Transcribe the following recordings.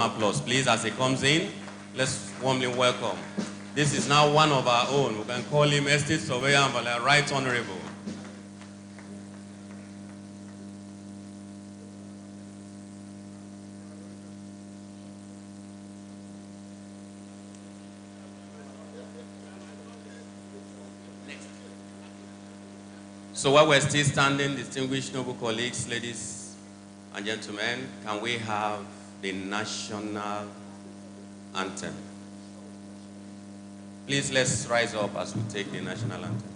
Applause, please, as he comes in. Let's warmly welcome. This is now one of our own. We can call him Estate Surveyor and Right Honorable. So while we're still standing, distinguished noble colleagues, ladies and gentlemen, can we have the national anthem? Please, let's rise up as we take the national anthem.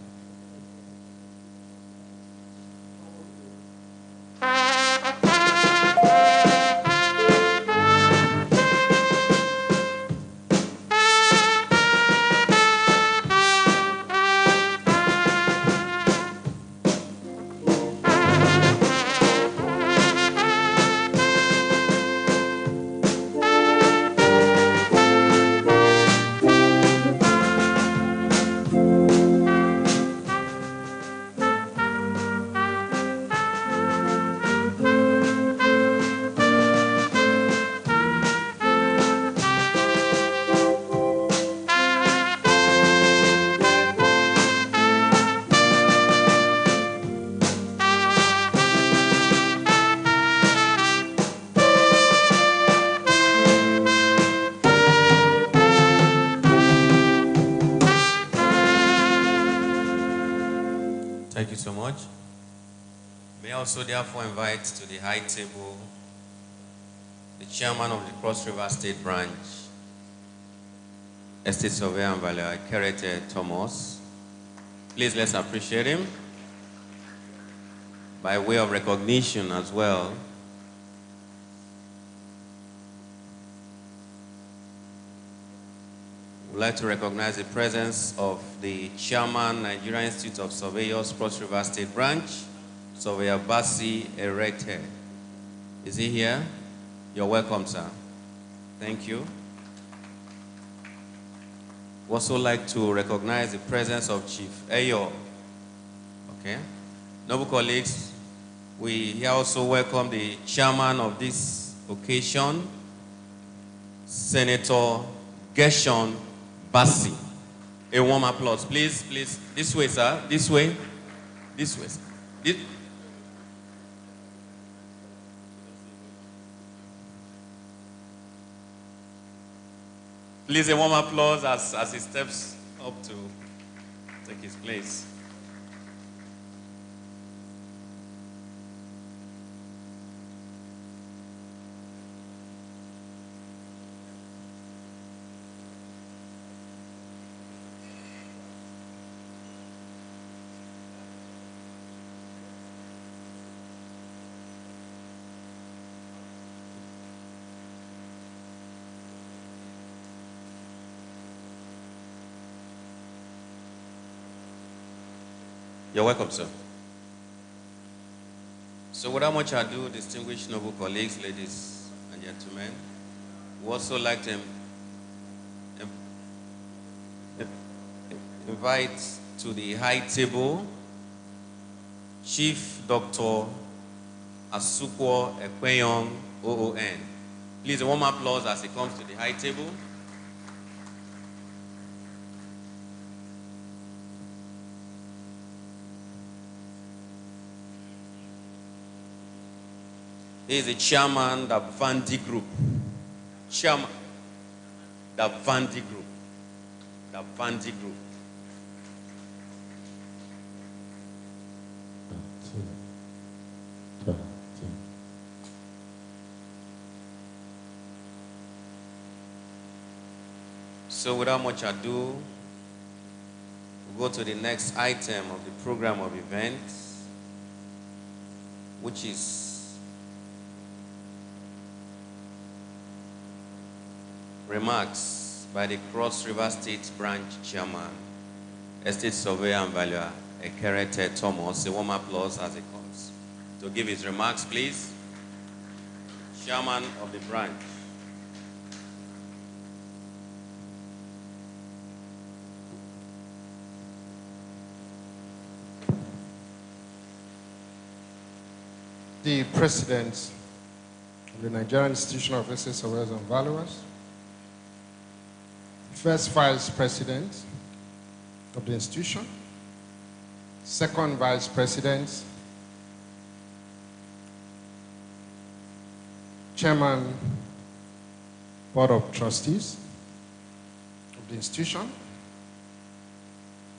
Thank you so much. May I also therefore invite to the high table the chairman of the Cross River State Branch, Estate Surveyor and Valuer, Kerete Thomas. Please, let's appreciate him. By way of recognition as well, we'd like to recognize the presence of the chairman, Nigerian Institute of Surveyors, Cross River State Branch, Surveyor Basi Erete. Is he here? You're welcome, sir. Thank you. We'd also like to recognize the presence of Chief Eyo. Okay. Noble colleagues, we here also welcome the chairman of this occasion, Senator Gershon Basi. A warm applause, please, please. This way, sir. This way. This way, sir. Please, a warm applause as he steps up to take his place. You're welcome, sir. So without much ado, distinguished noble colleagues, ladies and gentlemen, we also like to invite to the high table Chief Dr. Asukwo Ekweyon, OON. Please, a warm applause as he comes to the high table. He is the chairman of the Vandi Group. Chairman, the Vandi Group. The Vandi Group. So without much ado, we'll go to the next item of the program of events, which is remarks by the Cross River State Branch Chairman, Estate Surveyor and Valuer, Kerete Thomas. A warm applause as he comes to give his remarks, please. Chairman of the branch. The President, the Nigerian Institution of Estate Surveyors and Valuers, first Vice President of the institution, second Vice President, Chairman, Board of Trustees of the institution,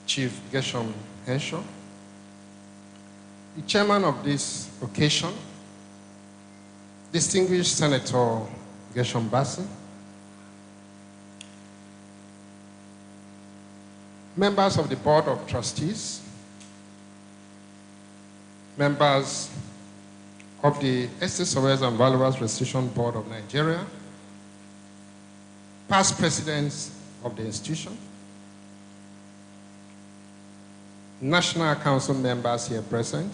Chief Gershom Henshaw, the Chairman of this occasion, Distinguished Senator Gershom Bassey, members of the Board of Trustees, members of the Estate Surveyors and Valuers Registration Board of Nigeria, past presidents of the institution, National Council members here present,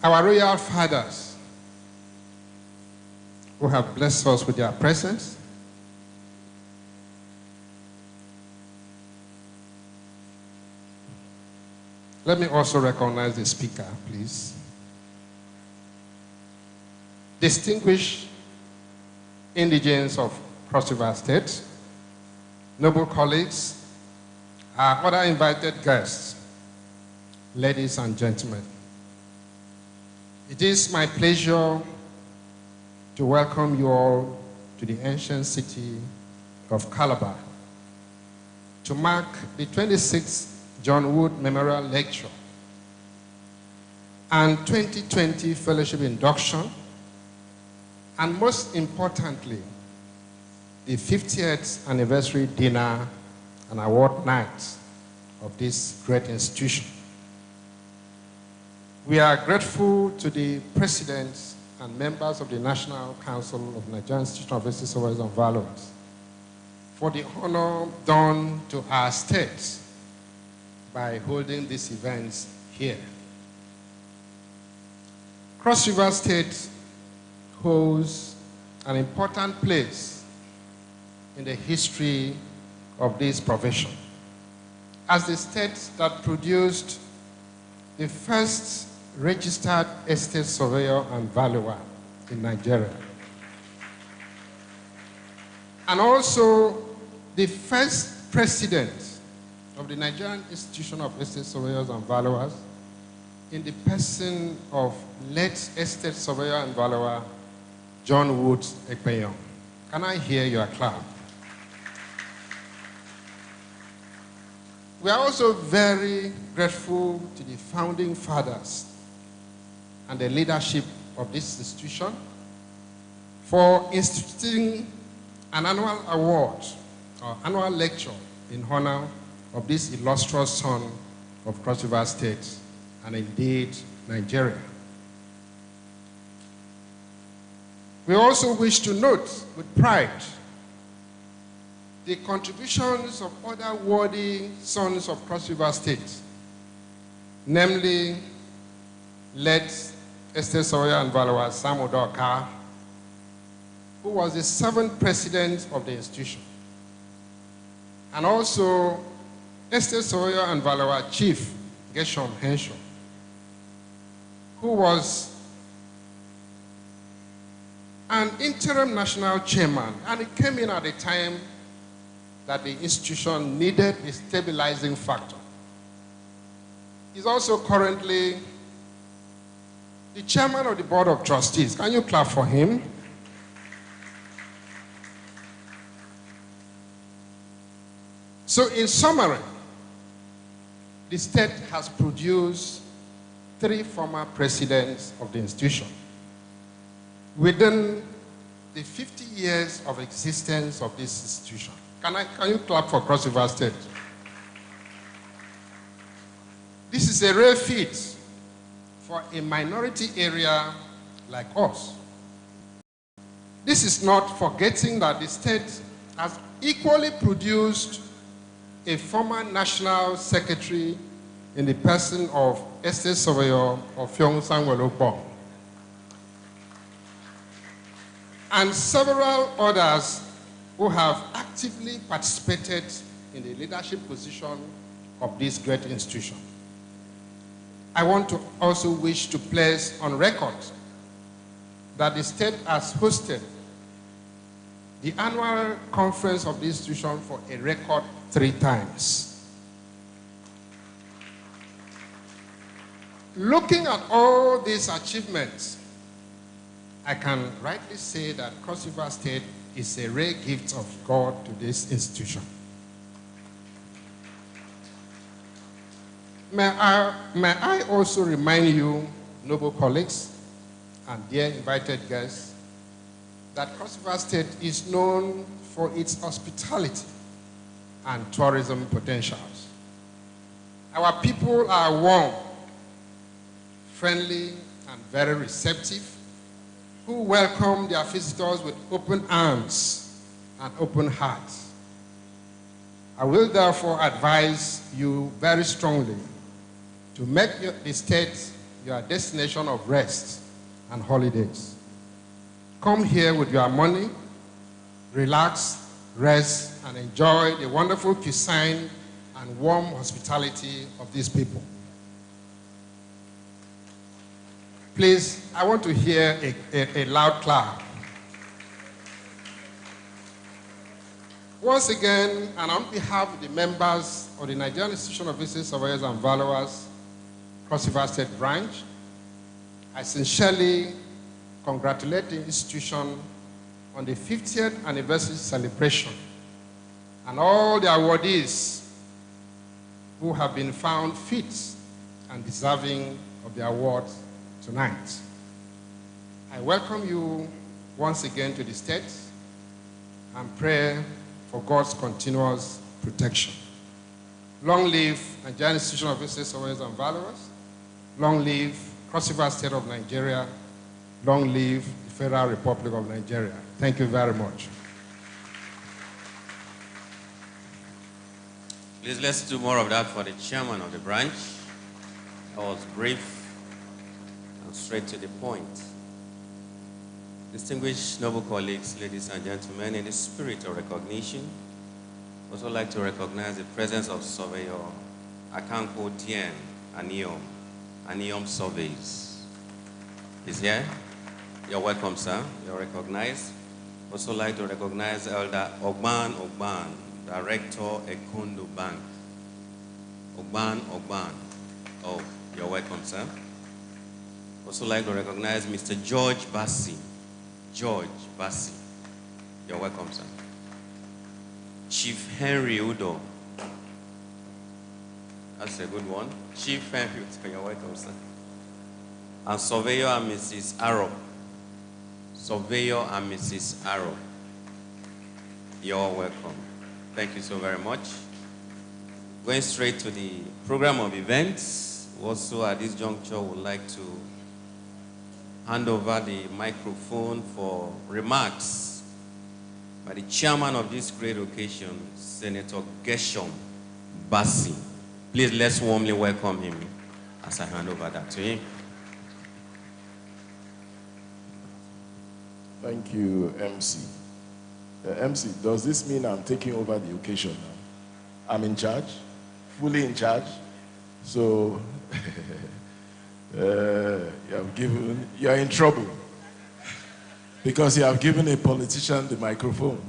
our royal fathers who have blessed us with their presence, let me also recognize the speaker, please. Distinguished indigents of Cross River State, noble colleagues, our other invited guests, ladies and gentlemen. It is my pleasure to welcome you all to the ancient city of Calabar to mark the 26th John Wood Memorial Lecture and 2020 Fellowship Induction, and most importantly, the 50th Anniversary Dinner and Award Night of this great institution. We are grateful to the President and members of the National Council of Nigerian Institution of Estate Surveyors and Valuers for the honor done to our state by holding these events here. Cross River State holds an important place in the history of this profession as the state that produced the first registered estate surveyor and valuer in Nigeria, and also the first president of the Nigerian Institution of Estate Surveyors and Valuers in the person of late estate surveyor and valuer John Wood Ekpenyong. Can I hear your clap? We are also very grateful to the founding fathers and the leadership of this institution for instituting an annual award or annual lecture in honor of this illustrious son of Cross River State and indeed Nigeria. We also wish to note with pride the contributions of other worthy sons of Cross River State, namely late estate surveyor and valuer Sam Udoka, who was the 7th president of the institution, and also estate surveyor and valuer Chief Gershom Henshaw, who was an interim national chairman, and he came in at a time that the institution needed a stabilizing factor. He's also currently the chairman of the Board of Trustees. Can you clap for him? So in summary, the state has produced 3 former presidents of the institution within the 50 years of existence of this institution. Can you clap for Cross River State? This is a rare feat for a minority area like us. This is not forgetting that the state has equally produced a former national secretary in the person of estate surveyor Ofiong Sanwo-Olokpo, and several others who have actively participated in the leadership position of this great institution. I want to also wish to place on record that the state has hosted the annual conference of the institution for a record 3 times. Looking at all these achievements, I can rightly say that Cross River State is a rare gift of God to this institution. May I also remind you, noble colleagues and dear invited guests, that Cross River State is known for its hospitality and tourism potentials. Our people are warm, friendly, and very receptive, who welcome their visitors with open arms and open hearts. I will therefore advise you very strongly to make the state your destination of rest and holidays. Come here with your money, relax, rest, and enjoy the wonderful cuisine and warm hospitality of these people. Please, I want to hear a loud clap. Once again, and on behalf of the members of the Nigerian Institution of Visiting Surveyors and Valuers, Cross River State Branch, I sincerely congratulate the institution on the 50th anniversary celebration and all the awardees who have been found fit and deserving of the awards tonight. I welcome you once again to the state and pray for God's continuous protection. Long live Nigerian Institution of Visiting Surveyors and Valuers. Long live Cross River State of Nigeria. Long live the Federal Republic of Nigeria. Thank you very much. Please, let's do more of that for the chairman of the branch. That was brief and straight to the point. Distinguished noble colleagues, ladies and gentlemen, in the spirit of recognition, I'd also like to recognize the presence of Surveyor Akanko Tien Aniom Surveys. He's here. You're welcome, sir. You're recognized. Also like to recognize Elder Ogban, Director, Ekondo Bank. Ogban. Oh, you're welcome, sir. Also like to recognize Mr. George Bassi. You're welcome, sir. Chief Henry Udo. That's a good one. Chief Henry Udo, you're welcome, sir. And Surveyor and Mrs. Arrow. You're welcome. Thank you so very much. Going straight to the program of events, also at this juncture would like to hand over the microphone for remarks by the chairman of this great occasion, Senator Gershom Bassi. Please, let's warmly welcome him as I hand over that to him. Thank you, MC. MC, does this mean I'm taking over the occasion now? I'm in charge, fully in charge. So, you're in trouble because you have given a politician the microphone.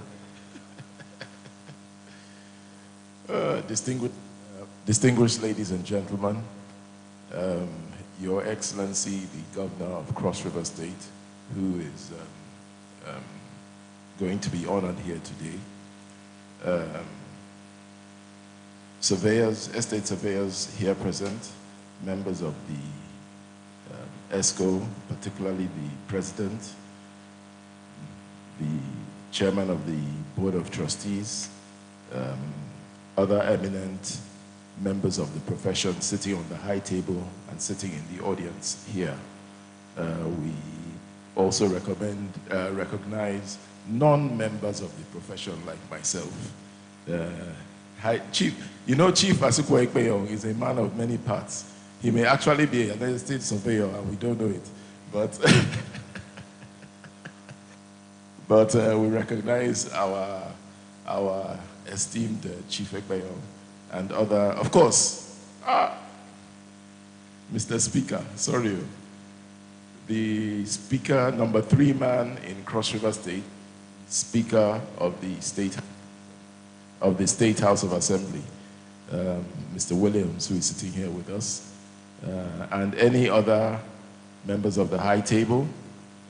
Distinguished ladies and gentlemen, Your Excellency, the Governor of Cross River State, who is going to be honored here today. Surveyors, estate surveyors here present, members of the ESCO, particularly the President, the Chairman of the Board of Trustees, other eminent members of the profession sitting on the high table and sitting in the audience here. We also recognize non-members of the profession like myself. Chief, you know Chief Asukwa Ekpeyong is a man of many parts. He may actually be an estate surveyor and we don't know it, but we recognize our esteemed Chief Ekpeyong and other, of course, Mr. Speaker, sorry. The Speaker, number 3 man in Cross River State, Speaker of the State House of Assembly, Mr. Williams, who is sitting here with us, and any other members of the high table.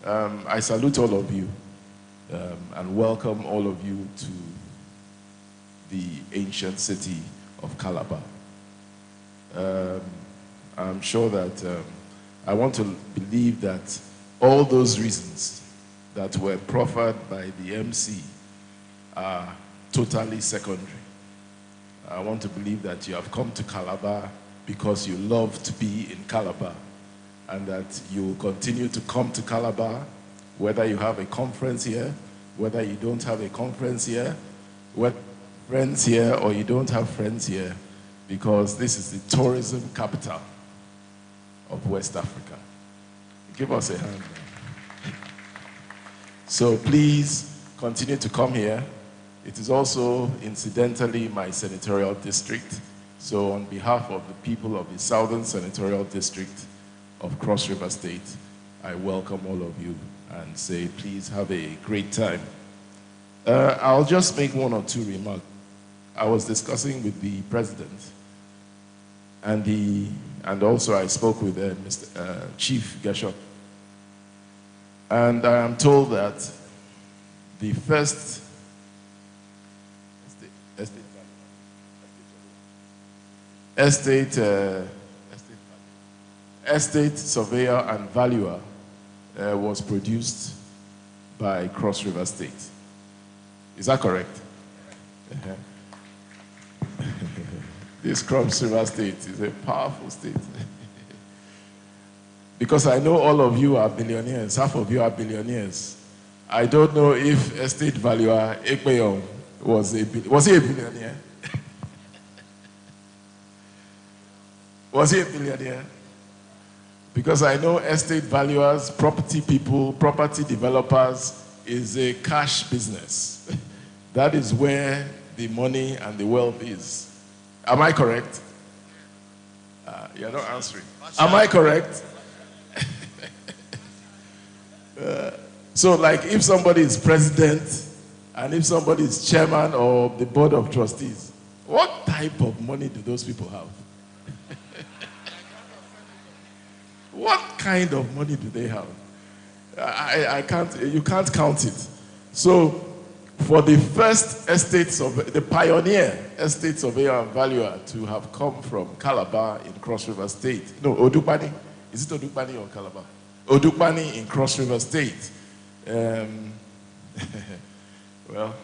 I salute all of you and welcome all of you to the ancient city of Calabar. I'm sure that I want to believe that all those reasons that were proffered by the MC are totally secondary. I want to believe that you have come to Calabar because you love to be in Calabar, and that you will continue to come to Calabar whether you have a conference here, whether you don't have a conference here, whether friends here or you don't have friends here, because this is the tourism capital of West Africa. Give us a hand. So please continue to come here. It is also incidentally my senatorial district. So on behalf of the people of the Southern Senatorial District of Cross River State, I welcome all of you and say please have a great time. I'll just make 1 or 2 remarks. I was discussing with the president, and also I spoke with Mr. Chief Gershon, and I am told that the first estate surveyor and valuer was produced by Cross River State. Is that correct? This Cross River State is a powerful state. Because I know all of you are billionaires, half of you are billionaires. I don't know if estate valuer Ekpeyon was he a billionaire? Was he a billionaire? Because I know estate valuers, property people, property developers is a cash business. That is where the money and the wealth is. Am I correct? You're not answering. Am I correct? So like if somebody is president and if somebody is chairman of the board of trustees, what type of money do those people have? What kind of money do they have? You can't count it. So for the first the pioneer estate surveyor and valuer to have come from Calabar in Cross River State. No, Odukbani. Is it Odukbani or Calabar? Odukbani in Cross River State. Well,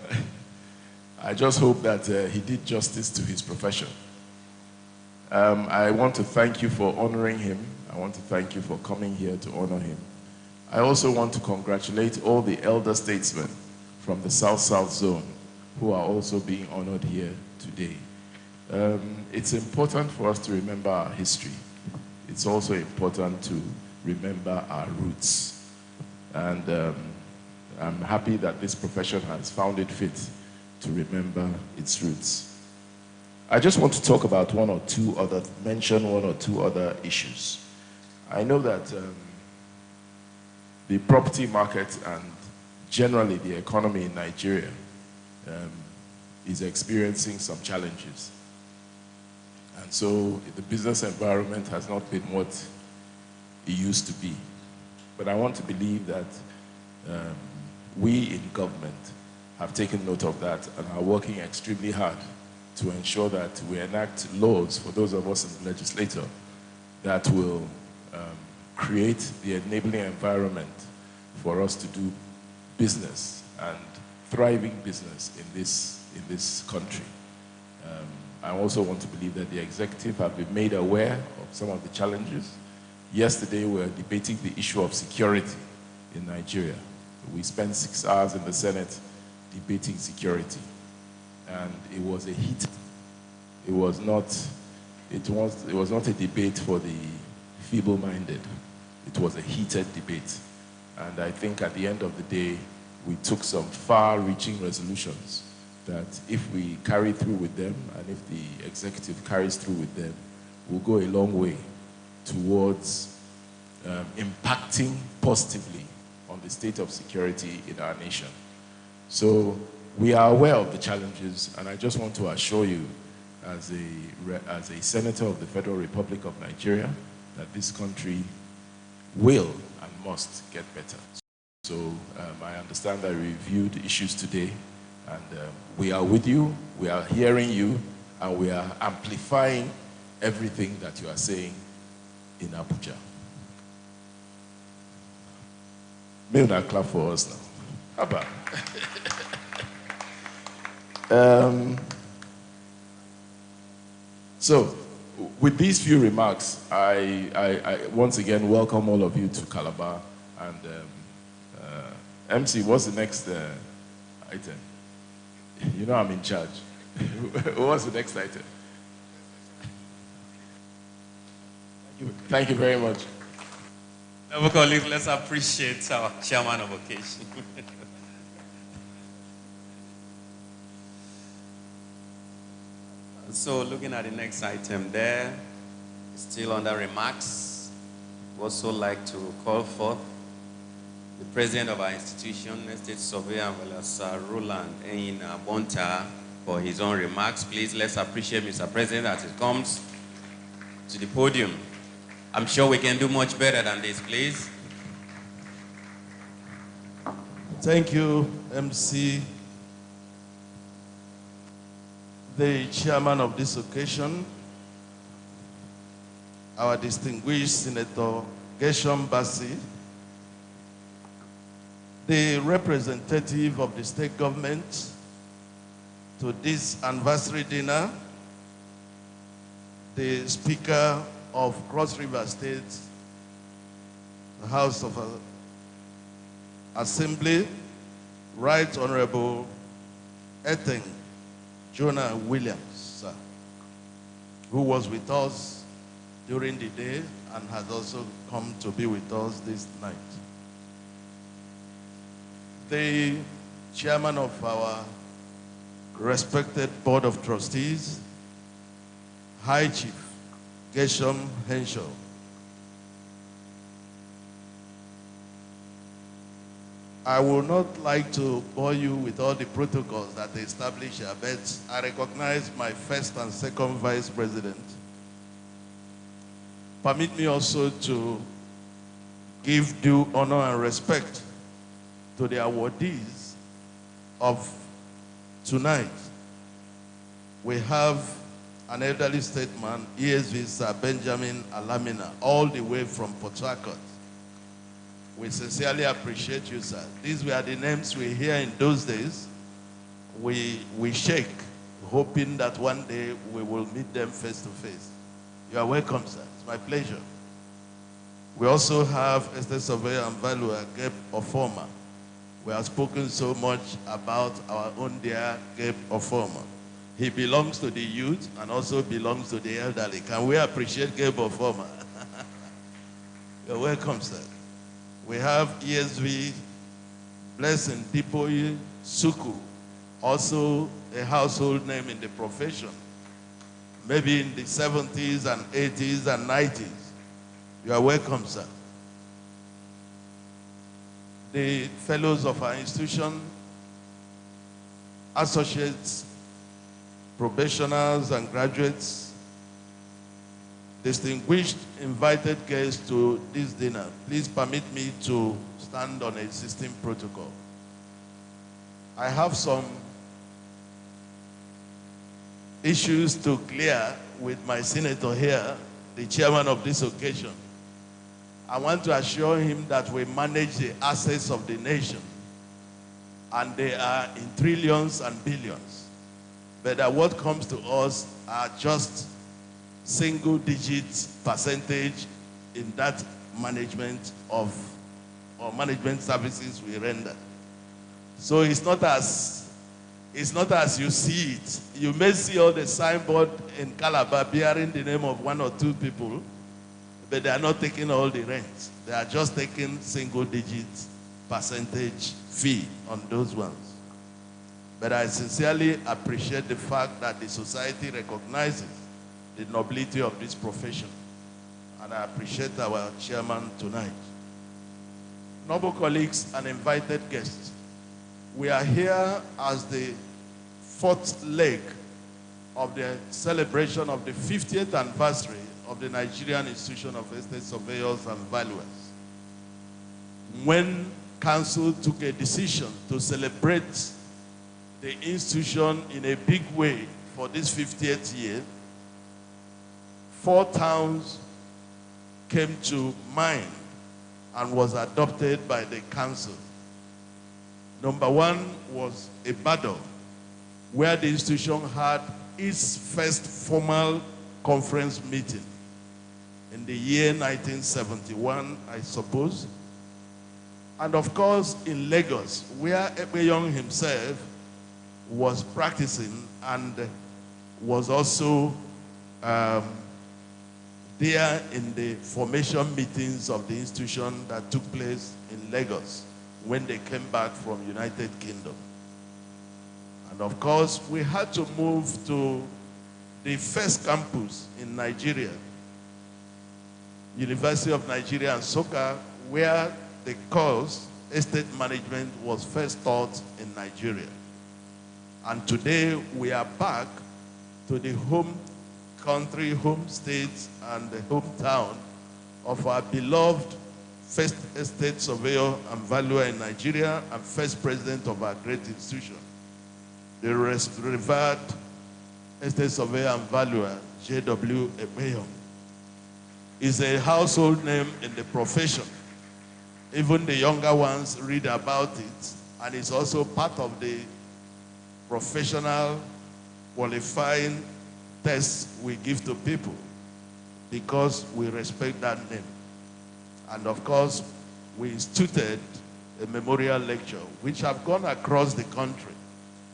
I just hope that he did justice to his profession. I want to thank you for honoring him. I want to thank you for coming here to honor him. I also want to congratulate all the elder statesmen from the South-South zone who are also being honored here today. It's important for us to remember our history. It's also important to remember our roots. And I'm happy that this profession has found it fit to remember its roots. I just want to talk about mention one or two other issues. I know that the property market and generally the economy in Nigeria is experiencing some challenges. And so the business environment has not been what it used to be. But I want to believe that we in government have taken note of that and are working extremely hard to ensure that we enact laws for those of us in the legislature that will create the enabling environment for us to do business and thriving business in this country. I also want to believe that the executive have been made aware of some of the challenges. Yesterday, we were debating the issue of security in Nigeria. We spent 6 hours in the Senate debating security, and it was a heat. It was not a debate for the feeble-minded. It was a heated debate. And I think at the end of the day, we took some far-reaching resolutions that if we carry through with them, and if the executive carries through with them, will go a long way towards impacting positively on the state of security in our nation. So we are aware of the challenges, and I just want to assure you, as a senator of the Federal Republic of Nigeria, that this country will and must get better. So I understand that we reviewed issues today, and we are with you, we are hearing you, and we are amplifying everything that you are saying in Abuja. May you not clap for us now. How about? So, with these few remarks, I once again welcome all of you to Calabar. And MC, what's the next item? You know I'm in charge. What's the next item? Thank you very much. Now, colleagues, let's appreciate our chairman of occasion. So, looking at the next item there, still under remarks, I'd also like to call forth the president of our institution, Estate Surveyor Roland Eyin Bonta, for his own remarks. Please, let's appreciate Mr. President as he comes to the podium. I'm sure we can do much better than this, please. Thank you, MC. The chairman of this occasion, our distinguished Senator Gershom Bassey, the representative of the state government to this anniversary dinner, the Speaker of Cross River State, the House of Assembly, Right Honorable Eteng Jonah Williams, sir, who was with us during the day and has also come to be with us this night. The chairman of our respected Board of Trustees, High Chief Gershom Henshaw, I would not like to bore you with all the protocols that they establish here, but I recognize my first and second vice president. Permit me also to give due honor and respect to the awardees of tonight. We have an elderly statesman, Niesv Sir Benjamin Alamina, all the way from Port Harcourt. We sincerely appreciate you, sir. These were the names we hear in those days. We shake, hoping that one day we will meet them face to face. You are welcome, sir. It's my pleasure. We also have Estate Surveyor and Valuer Gabe Oforma. We have spoken so much about our own dear Gabe Oforma. He belongs to the youth and also belongs to the elderly. Can we appreciate Gabe Oforma? You're welcome, sir. We have ESV Blessing Dipoye Suku, also a household name in the profession, maybe in the 70s and 80s and 90s. You are welcome, sir. The fellows of our institution, associates, probationers and graduates, distinguished invited guests to this dinner, please permit me to stand on existing protocol. I have some issues to clear with my senator here, the chairman of this occasion. I want to assure him that we manage the assets of the nation, and they are in trillions and billions. But that what comes to us are just single-digit percentage in that management of or management services we render. So it's not as you see it. You may see all the signboard in Calabar bearing the name of one or two people, but they are not taking all the rent. They are just taking single-digit percentage fee on those ones. But I sincerely appreciate the fact that the society recognizes the nobility of this profession. and I appreciate our chairman tonight. Noble colleagues and invited guests, we are here as the fourth leg of the celebration of the 50th anniversary of the Nigerian Institution of Estate Surveyors and Valuers. When Council took a decision to celebrate the institution in a big way for this 50th year, 4 towns came to mind and was adopted by the council. Number 1 was Ibadan, where the institution had its first formal conference meeting in the year 1971, I suppose. And of course, in Lagos, where Ebeyong himself was practicing and was also there in the formation meetings of the institution that took place in Lagos when they came back from United Kingdom. And of course, we had to move to the first campus in Nigeria, University of Nigeria, Nsukka, where the course, estate management, was first taught in Nigeria. And today we are back to the home country, home state, and the hometown of our beloved first estate surveyor and valuer in Nigeria and first president of our great institution, the revered estate surveyor and valuer, J.W. Ebeyong. Is a household name in the profession. Even the younger ones read about it, and it's also part of the professional qualifying tests we give to people because we respect that name. And of course, we instituted a memorial lecture which have gone across the country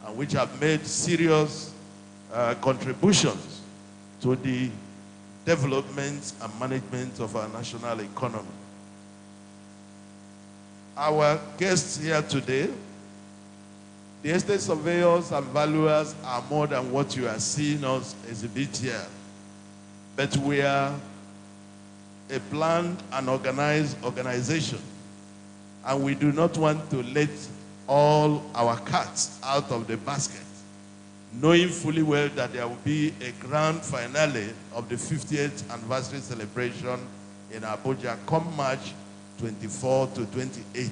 and which have made serious contributions to the development and management of our national economy. Our guests here today, the estate surveyors and valuers, are more than what you are seeing us exhibit here. But we are a planned and organized organization, and we do not want to let all our cats out of the basket, knowing fully well that there will be a grand finale of the 50th anniversary celebration in Abuja come March 24 to 28,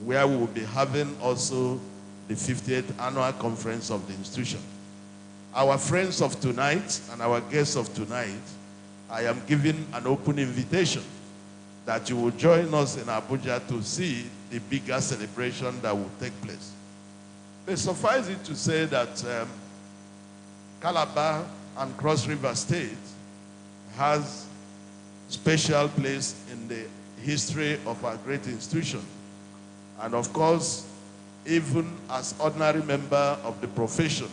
where we will be having also the 50th annual conference of the institution. Our friends of tonight and our guests of tonight, I am giving an open invitation that you will join us in Abuja to see the bigger celebration that will take place. But suffice it to say that Calabar and Cross River State has special place in the history of our great institution. And of course, even as ordinary member of the profession,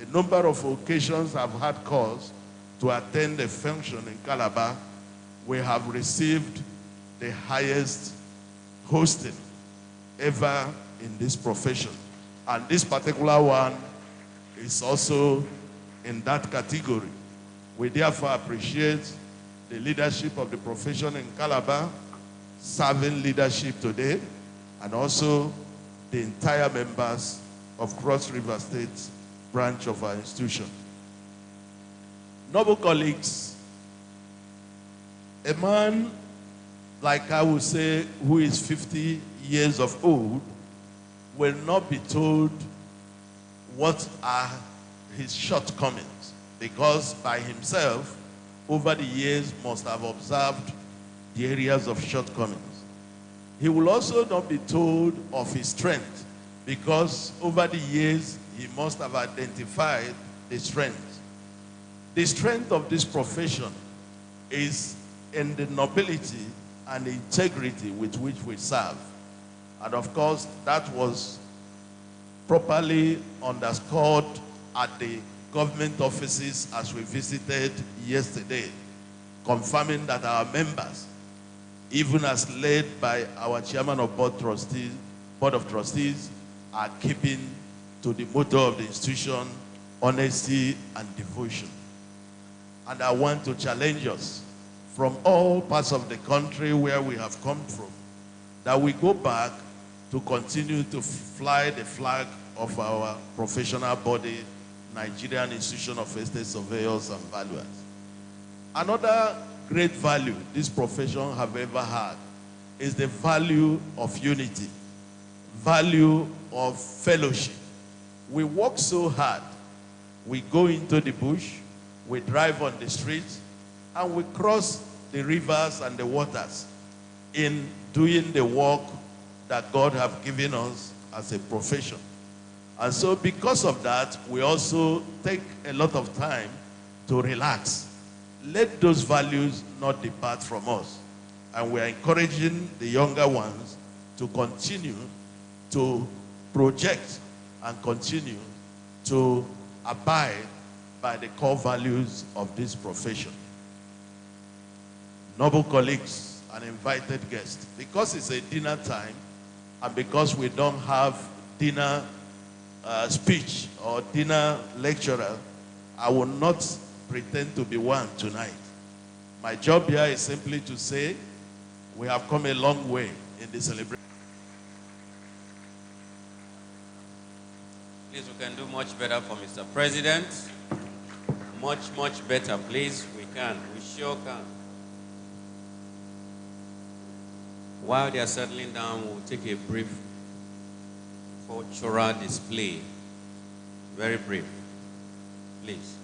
a number of occasions I've had cause to attend a function in Calabar. We have received the highest hosting ever in this profession. And this particular one is also in that category. We therefore appreciate the leadership of the profession in Calabar, serving leadership today, and also the entire members of Cross River State branch of our institution. Noble colleagues, a man, like I would say, who is 50 years of old, will not be told what are his shortcomings, because by himself, over the years, must have observed the areas of shortcomings. He will also not be told of his strength, because over the years, he must have identified the strength. The strength of this profession is in the nobility and the integrity with which we serve. And of course, that was properly underscored at the government offices as we visited yesterday, confirming that our members, even as led by our chairman of board of trustees, are keeping to the motto of the institution, honesty and devotion. And I want to challenge us from all parts of the country where we have come from, that we go back to continue to fly the flag of our professional body, Nigerian Institution of Estate Surveyors and Valuers. Another great value this profession have ever had is the value of unity, value of fellowship. We work so hard. We go into the bush, we drive on the streets, and we cross the rivers and the waters in doing the work that God have given us as a profession. And so because of that, we also take a lot of time to relax. Let those values not depart from us. And we are encouraging the younger ones to continue to project and continue to abide by the core values of this profession. Noble colleagues and invited guests, because it's a dinner time and because we don't have dinner speech or dinner lecturer, I will not pretend to be one tonight. My job here is simply to say we have come a long way in the celebration. Please, we can do much better for Mr. President. Much, much better, please. We can. We sure can. While they are settling down, we'll take a brief cultural display. Very brief. Please.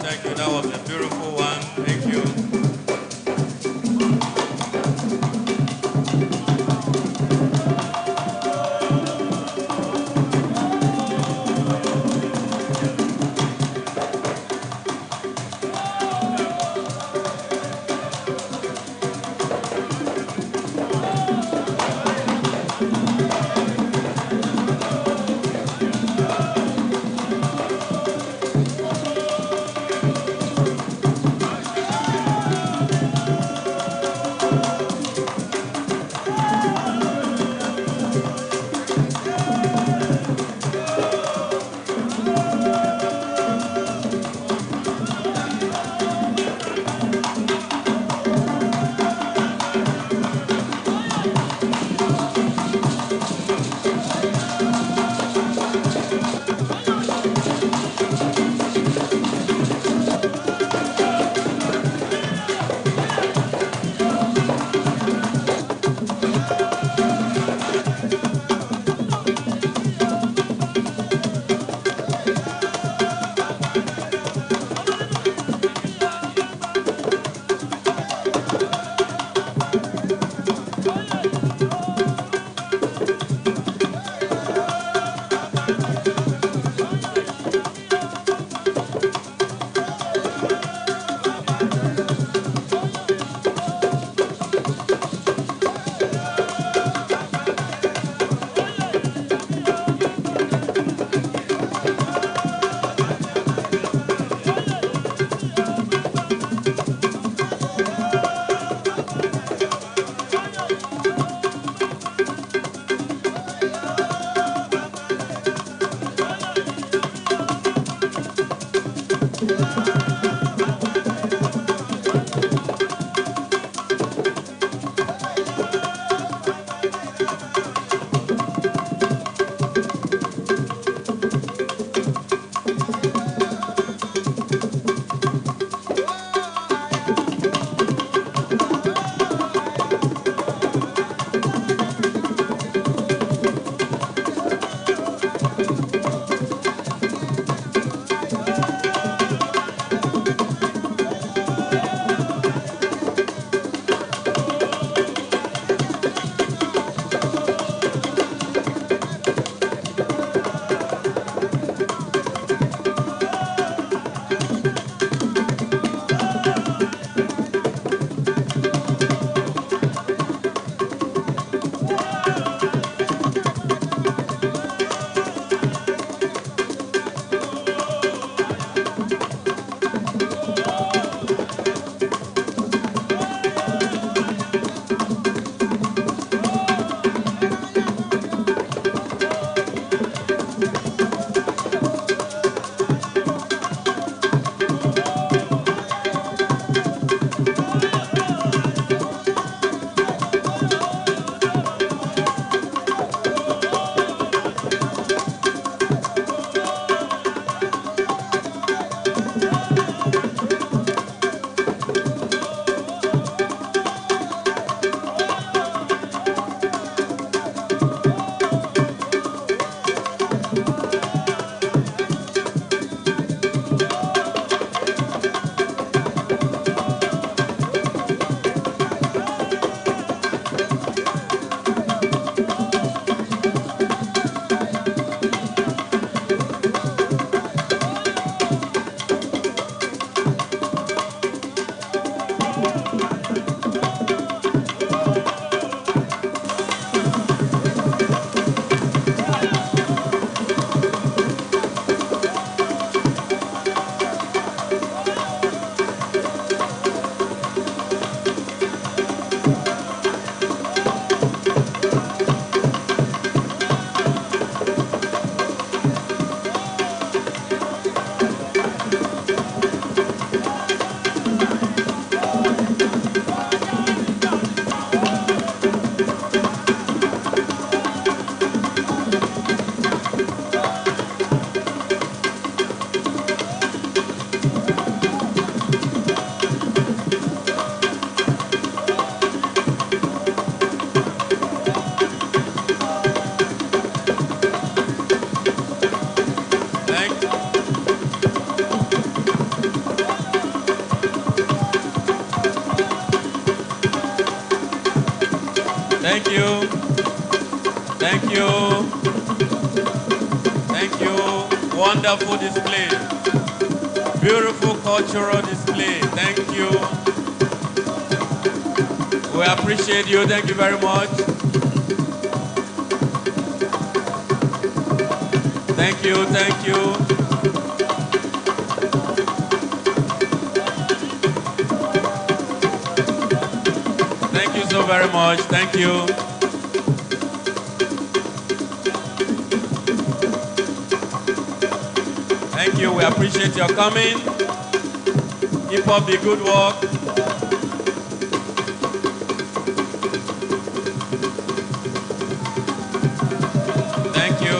Thank you. That was a beautiful one. Thank you. Thank you. Thank you. Thank you. Wonderful display. Beautiful cultural display. Thank you. We appreciate you. Thank you very much. Thank you. Thank you. Thank you so very much. Thank you. Thank you. We appreciate your coming. Keep up the good work. Thank you.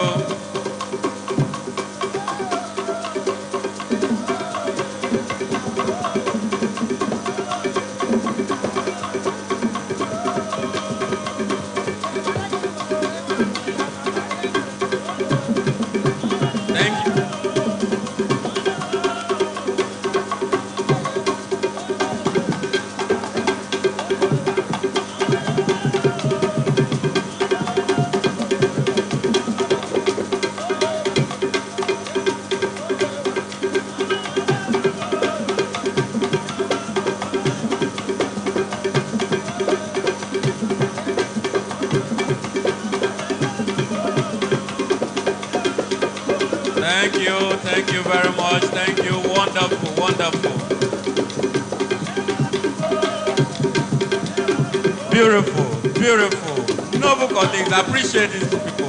Thank you. Thank you very much. Thank you. Wonderful, wonderful. Beautiful, beautiful. Noble colleagues, I appreciate these people.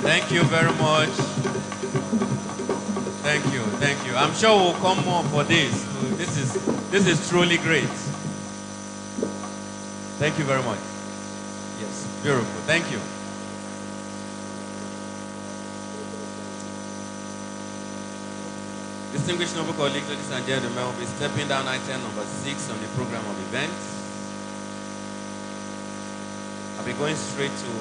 Thank you very much. Thank you, thank you. I'm sure we'll come more for this. This is truly great. Thank you very much. Yes, beautiful. Thank you. Distinguished noble colleagues, ladies and gentlemen, will be stepping down item number 6 on the program of events. I'll be going straight to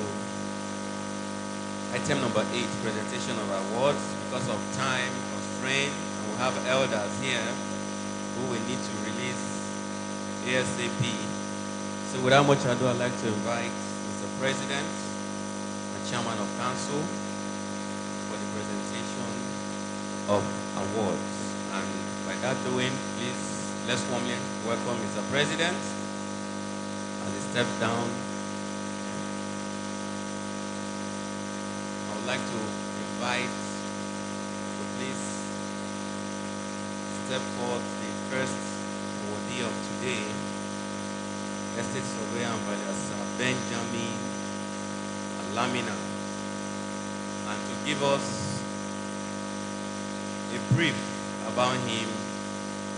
item number 8, presentation of awards. Because of time constraint, and we'll have elders here who will need to release ASAP. So without much ado, I'd like to invite Mr. President and Chairman of Council for the presentation of awards. And by that doing, please, let's warmly welcome Mr. President as he steps down. I would like to invite to please step forth the first awardee of today, Estate Surveyor and Valuer Benjamin Alamina, and to give us a brief about him.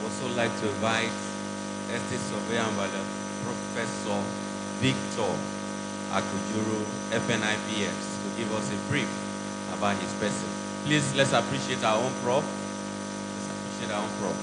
Also like to invite Estate Surveyor and Valuer Professor Victor Akujuru, FNIPS, to give us a brief about his person. Please, let's appreciate our own prof. Let's appreciate our own prof.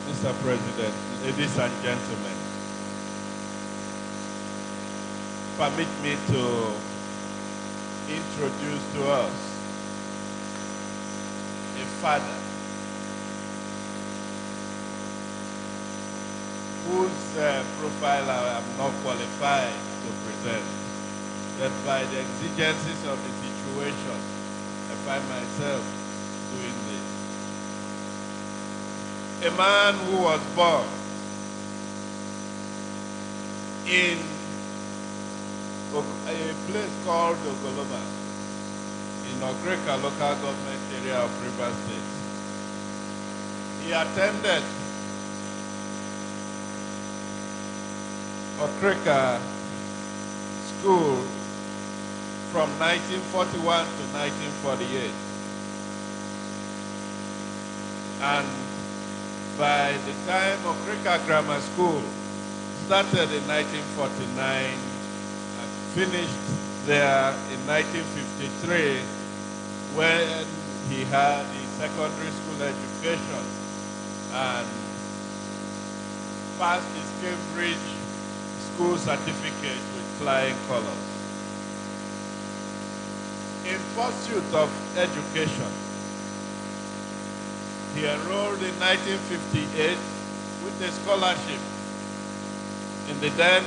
Mr. President, ladies and gentlemen, permit me to introduce to us a father whose profile I am not qualified to present, but by the exigencies of the situation, I find myself doing this. a man who was born in a place called Ogoloma in Okreka local government area of Rivers State. He attended Okreka School from 1941 to 1948. And by the time Okreka Grammar School started in 1949 and finished there in 1953 when he had his secondary school education and passed his Cambridge school certificate with flying colors. In pursuit of education, he enrolled in 1958 with a scholarship in the then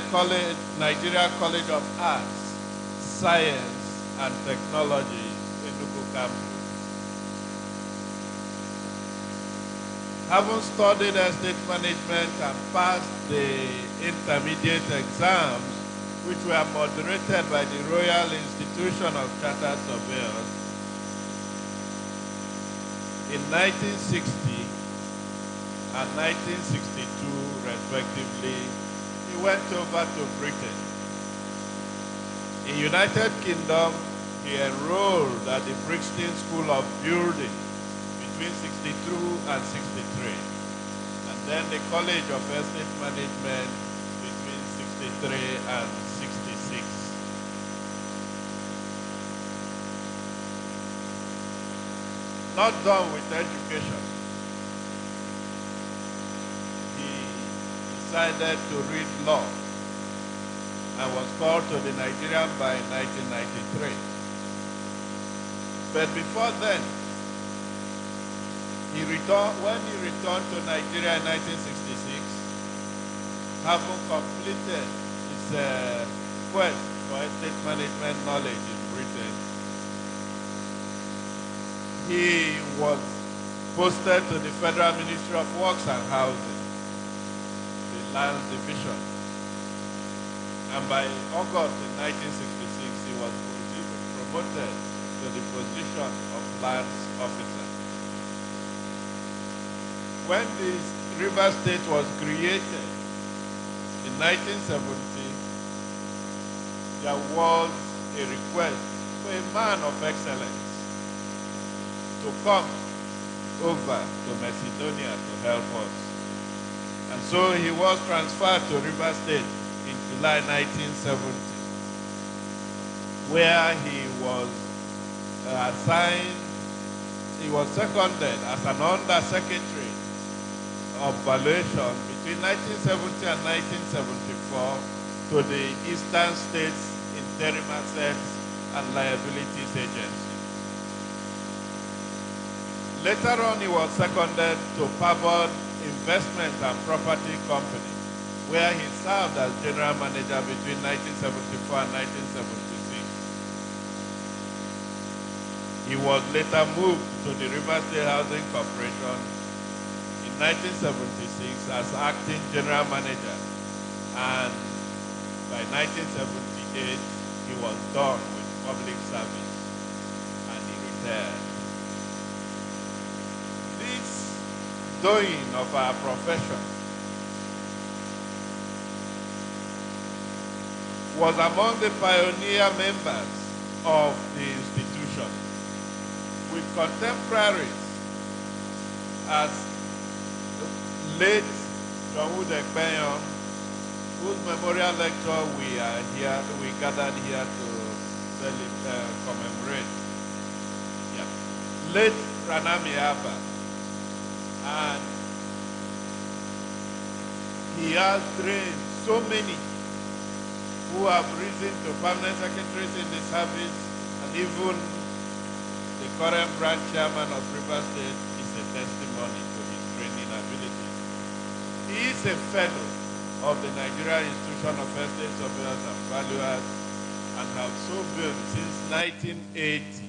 Nigeria College of Arts, Science and Technology, Enugu campus. Having studied estate management and passed the intermediate exams, which were moderated by the Royal Institution of Chartered Surveyors, in 1960 and 1962, respectively, he went over to Britain. In United Kingdom, he enrolled at the Brixton School of Building between 62 and 63, and then the College of Estate Management between 63 and 66. Not done with education, he decided to read law and was called to the Nigerian Bar in 1993. But before then, when he returned to Nigeria in 1966, having completed his quest for estate management knowledge in Britain, he was posted to the Federal Ministry of Works and Housing, the Lands Division. And by August in 1966, he was promoted to the position of Lands Officer. When the River State was created in 1970, there was a request for a man of excellence to come over to Macedonia to help us. And so he was transferred to River State in July 1970, where he was seconded as an under-secretary of valuation between 1970 and 1974 to the Eastern States Interim Assets and Liabilities Agency. Later on, he was seconded to Pabod Investment and Property Company, where he served as general manager between 1974 and 1976. He was later moved to the River State Housing Corporation in 1976 as acting general manager, and by 1978, he was done with public service and he retired. This doing of our profession was among the pioneer members of the institution, with contemporaries as late John Wood Ekpeyon, whose memorial lecture we gathered here to commemorate. Yeah. Late Ranami Abba. And he has trained so many who have risen to permanent secretaries in the service, and even the current branch chairman of River State is a testimony to his training abilities. He is a fellow of the Nigeria Institution of Estate Surveyors and Valuers and has so been since 1980.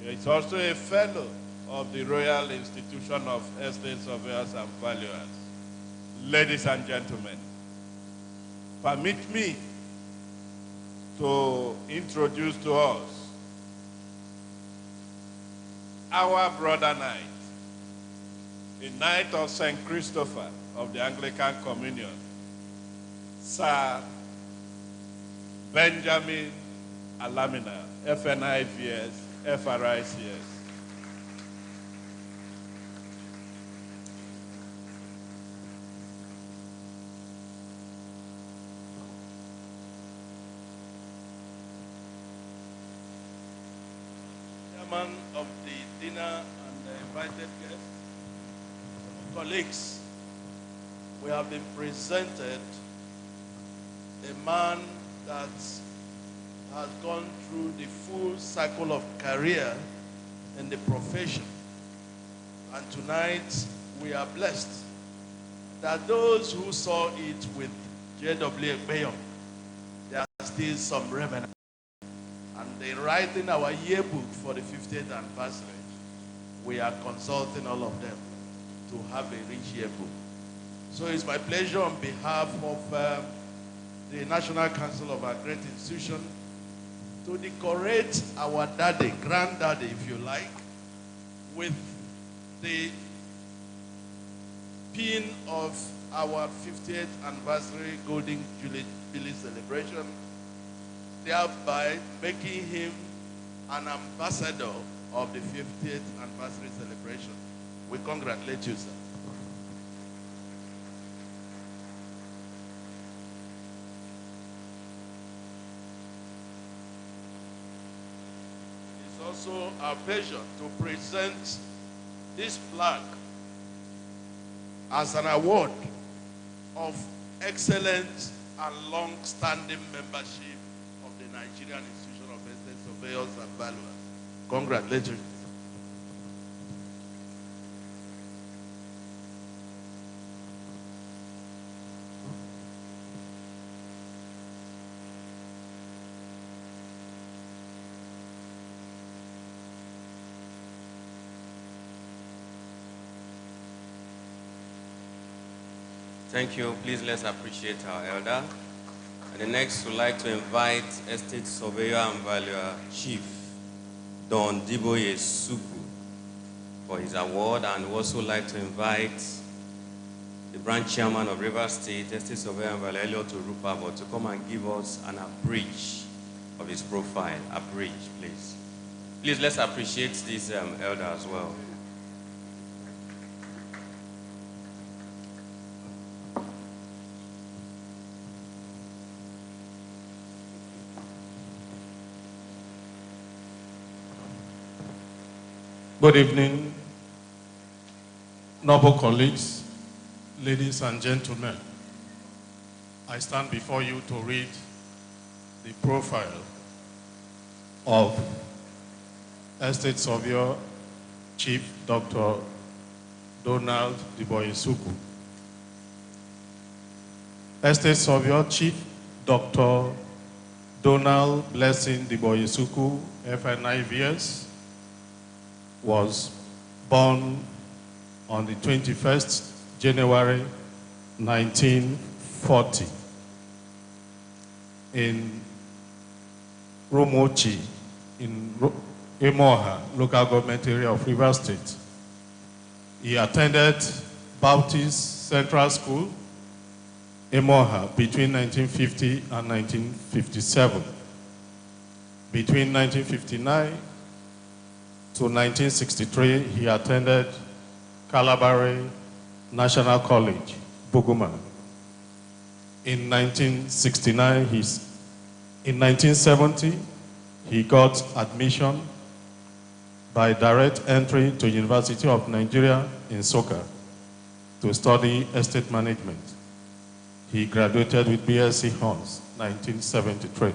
He is also a fellow of the Royal Institution of Estate Surveyors and Valuers. Ladies and gentlemen, permit me to introduce to us our brother knight, a knight of St. Christopher of the Anglican Communion, Sir Benjamin Alamina, FNIVS, FRICS. Chairman of the dinner and the invited guests, colleagues, we have been presented a man that has gone through the full cycle of career in the profession. And tonight, we are blessed that those who saw it with J.W. Ekpeyon, there are still some remnants. And they write in our yearbook for the 50th anniversary, we are consulting all of them to have a rich yearbook. So it's my pleasure on behalf of the National Council of our great institution to decorate our daddy, granddaddy, if you like, with the pin of our 50th anniversary Golden Jubilee celebration, thereby making him an ambassador of the 50th anniversary celebration. We congratulate you, sir. It's also our pleasure to present this plaque as an award of excellent and long-standing membership of the Nigerian Institution of Estate Surveyors and Valuers. Congratulations. Thank you. Please let's appreciate our elder. And the next would like to invite Estate Surveyor and Valuer Chief Don Diboye Suku for his award, and we also like to invite the branch chairman of Rivers State, Estate Surveyor and Valuer Elliot Orupabo, to come and give us an abridge of his profile. Abridge, please. Please let's appreciate this elder as well. Good evening, noble colleagues, ladies and gentlemen. I stand before you to read the profile of Estate Surveyor Chief Dr. Donald Diboye Suku. Estate Surveyor Chief Dr. Donald Blessing Diboye Suku, FNIVS, was born on the 21st January 1940 in Romochi in Emoha, local government area of Rivers State. He attended Baptist Central School, Emoha, between 1950 and 1957. Between 1959 to 1963, he attended Calabari National College, Buguma. In 1970, he got admission by direct entry to University of Nigeria in Soka to study estate management. He graduated with BSc Honors, 1973.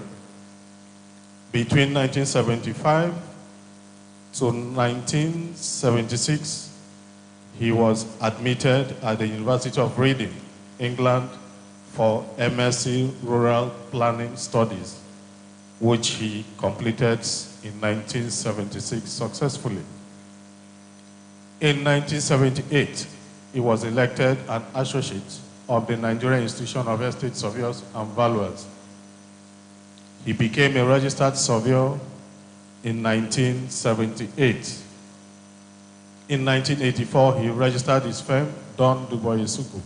Between 1975 to 1976, he was admitted at the University of Reading, England, for MSc Rural Planning Studies, which he completed in 1976 successfully. In 1978, he was elected an associate of the Nigerian Institution of Estate Surveyors and Valuers. He became a registered surveyor in 1978. In 1984, he registered his firm, Don Dubois-Suku.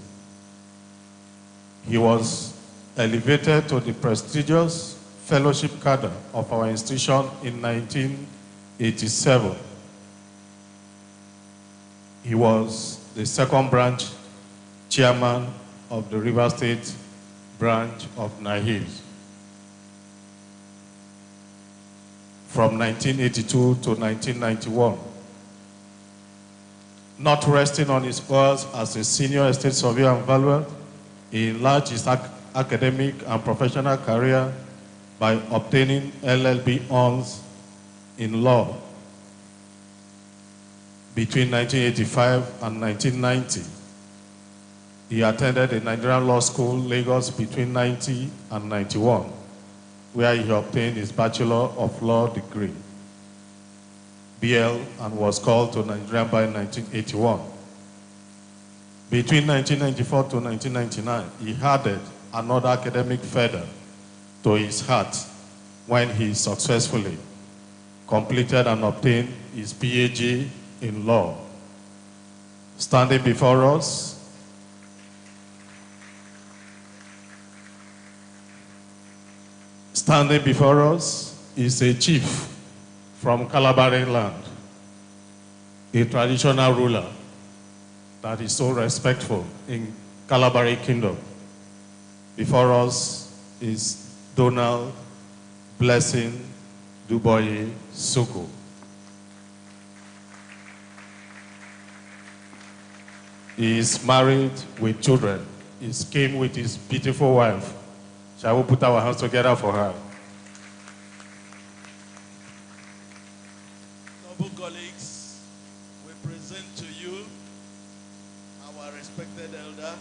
He was elevated to the prestigious fellowship cadre of our institution in 1987. He was the second branch chairman of the River State branch of Niesv. From 1982 to 1991. Not resting on his oars as a senior estate surveyor and valuer, he enlarged his academic and professional career by obtaining LLB honors in law. Between 1985 and 1990, he attended the Nigerian Law School, Lagos, between 90 and 91, where he obtained his Bachelor of Law degree, BL, and was called to Nigeria by 1981. Between 1994 to 1999, he added another academic feather to his hat when he successfully completed and obtained his PhD in law. Standing before us is a chief from Calabari land, a traditional ruler that is so respectful in Calabari Kingdom. Before us is Donald Blessing Dubois-Suku. He is married with children. He came with his beautiful wife. Shall we put our hands together for her? Noble colleagues, we present to you our respected elder.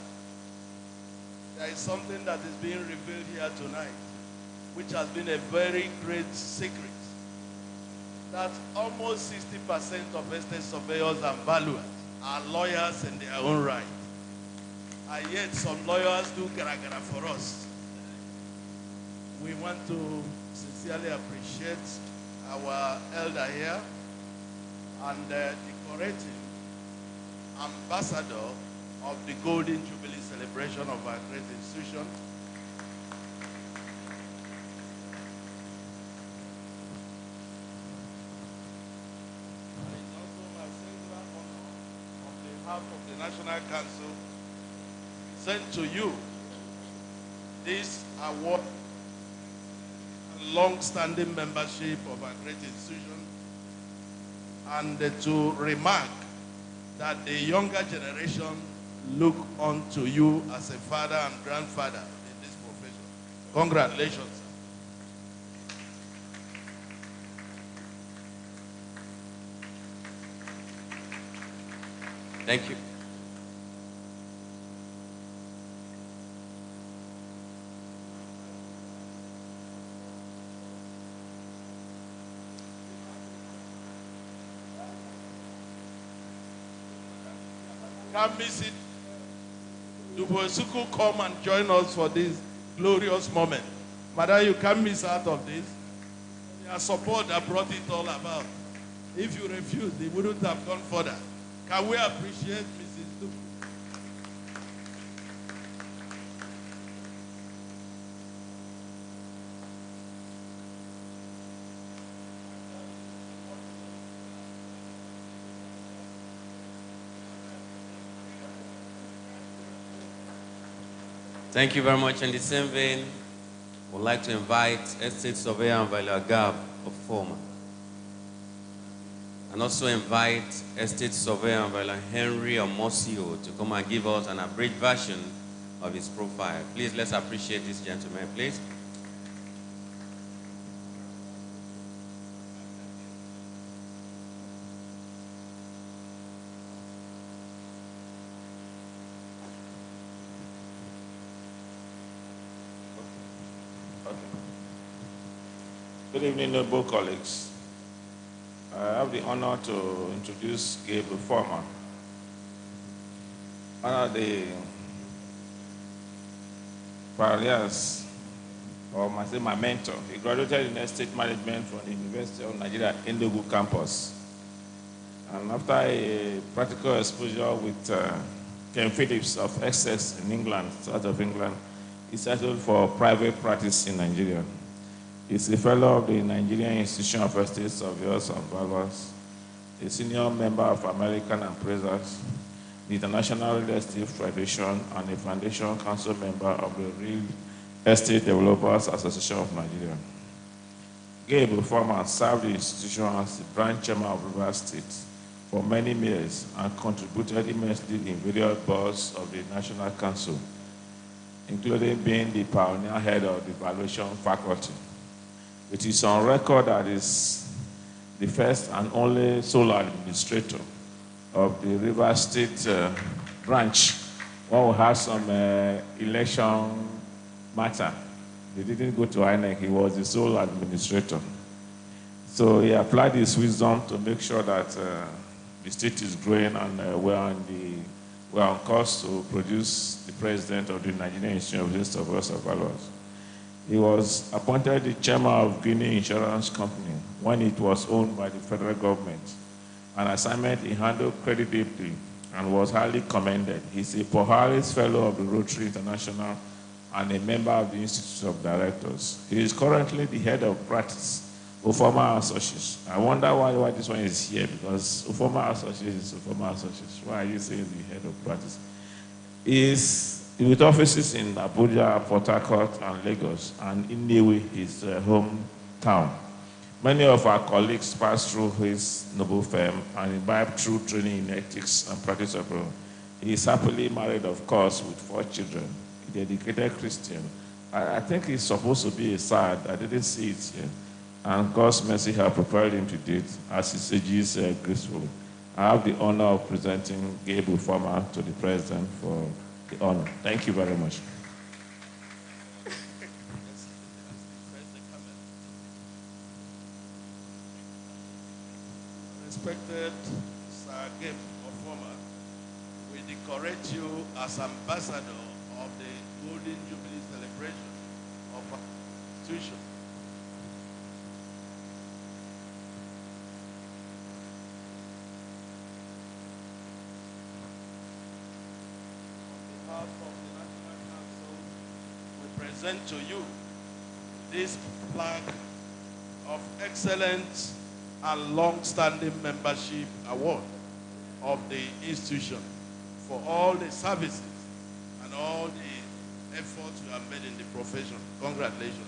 There is something that is being revealed here tonight, which has been a very great secret. That almost 60% of estate surveyors and valuers are lawyers in their own right. And yet some lawyers do gara-gara for us. We want to sincerely appreciate our elder here and decorating ambassador of the Golden Jubilee celebration of our great institution. And it's also my singular honor on behalf of the National Council to present to you this award and long-standing membership of our great institution, and to remark that the younger generation look on to you as a father and grandfather in this profession. Congratulations. Thank you. Can't miss it. Dubois-Suku, come and join us for this glorious moment. Madam, you can't miss out of this. Your support that brought it all about. If you refused, it wouldn't have gone further. Can we appreciate Mrs. Dubois? Thank you very much. In the same vein, we'd like to invite Estate Surveyor and Valuer Gab of Former, and also invite Estate Surveyor and Valuer Henry Omosio to come and give us an abridged version of his profile. Please, let's appreciate this gentleman, please. Good evening, noble colleagues. I have the honor to introduce Gabriel Former, one of the pioneers, or my mentor. He graduated in estate management from the University of Nigeria, Enugu campus. And after a practical exposure with Ken Phillips of Essex in England, south of England, he settled for private practice in Nigeria. He's a fellow of the Nigerian Institution of Estate Surveyors and Valuers, a senior member of American Appraisers, the International Real Estate Federation, and a Foundation Council member of the Real Estate Developers Association of Nigeria. Gabriel Former served the institution as the branch chairman of Rivers State for many years and contributed immensely in various boards of the National Council, including being the pioneer head of the valuation faculty. It is on record that is the first and only sole administrator of the Rivers State branch. One who had some election matter. He didn't go to INEC, he was the sole administrator. So he applied his wisdom to make sure that the state is growing and we're on course to produce the president of the Nigerian Institute of Estate Surveyors and Valuers. He was appointed the chairman of Guinea Insurance Company when it was owned by the federal government, an assignment he handled creditably and was highly commended. He's a Paul Harris Fellow of the Rotary International and a member of the Institute of Directors. He is currently the head of practice, Ufoma Associates. I wonder why this one is here, because Ufoma Associates is Ufoma Associates. Why are you saying the head of practice? He is with offices in Abuja, Port Harcourt, and Lagos, and Nnewi, his hometown. Many of our colleagues pass through his noble firm and imbibe true training in ethics and practice of law. He is happily married, of course, with 4 children. A dedicated Christian. I think he's supposed to be a sad. I didn't see it here. And God's mercy has propelled him to date as he ages gracefully. I have the honor of presenting Gabriel Former to the president for the honor. Thank you very much. Respected Sir Gabriel Former, we decorate you as ambassador of the Golden Jubilee celebration of our institution. On behalf of the National Council, we present to you this plaque of excellent and long-standing membership award of the institution for all the services and all the efforts you have made in the profession. Congratulations.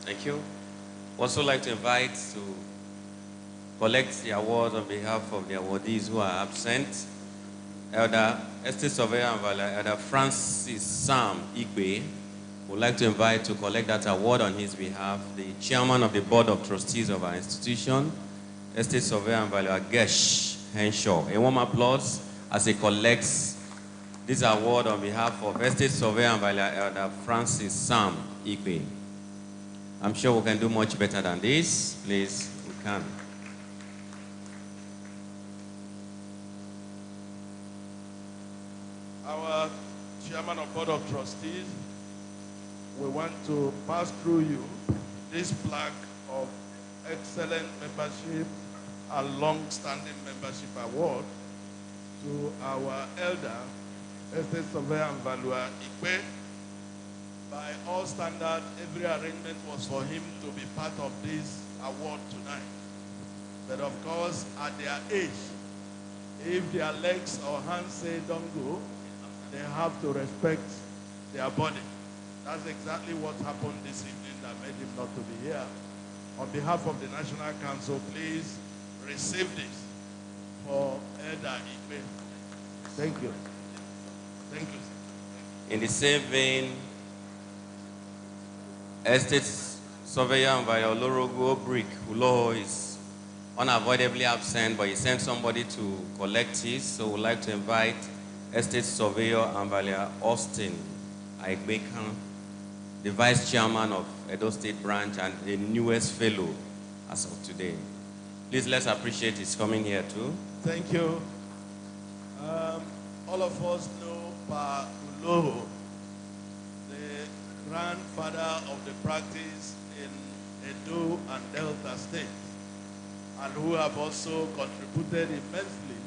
Thank you. Also like to invite to collect the award on behalf of the awardees who are absent. Elder Estate Surveyor and Valuer, Elder Francis Sam Igbe, would like to invite to collect that award on his behalf the chairman of the board of trustees of our institution, Estate Surveyor and Valuer Gesh Henshaw. A warm applause as he collects this award on behalf of Estate Surveyor and Valuer Elder Francis Sam Igbe. I'm sure we can do much better than this. Please, we can. Our chairman of board of trustees, we want to pass through you this plaque of excellent membership and long-standing membership award to our elder, Estate Surveyor and Valuer Ikwe. By all standards, every arrangement was for him to be part of this award tonight. But of course, at their age, if their legs or hands say don't go, they have to respect their body. That's exactly what happened this evening that made him not to be here. On behalf of the National Council, please receive this for Elder Ikpe. Thank you. Thank you. In the same vein, Estate Surveyor and Valuer Olorogo Brick Uloho is unavoidably absent, but he sent somebody to collect his, so we'd like to invite Estate Surveyor Amvalia Austin Aigbekan, the Vice Chairman of Edo State Branch and the newest fellow as of today. Please, let's appreciate his coming here too. Thank you. All of us know Pa Uloho, the grandfather of the practice in Edo and Delta State, and who have also contributed immensely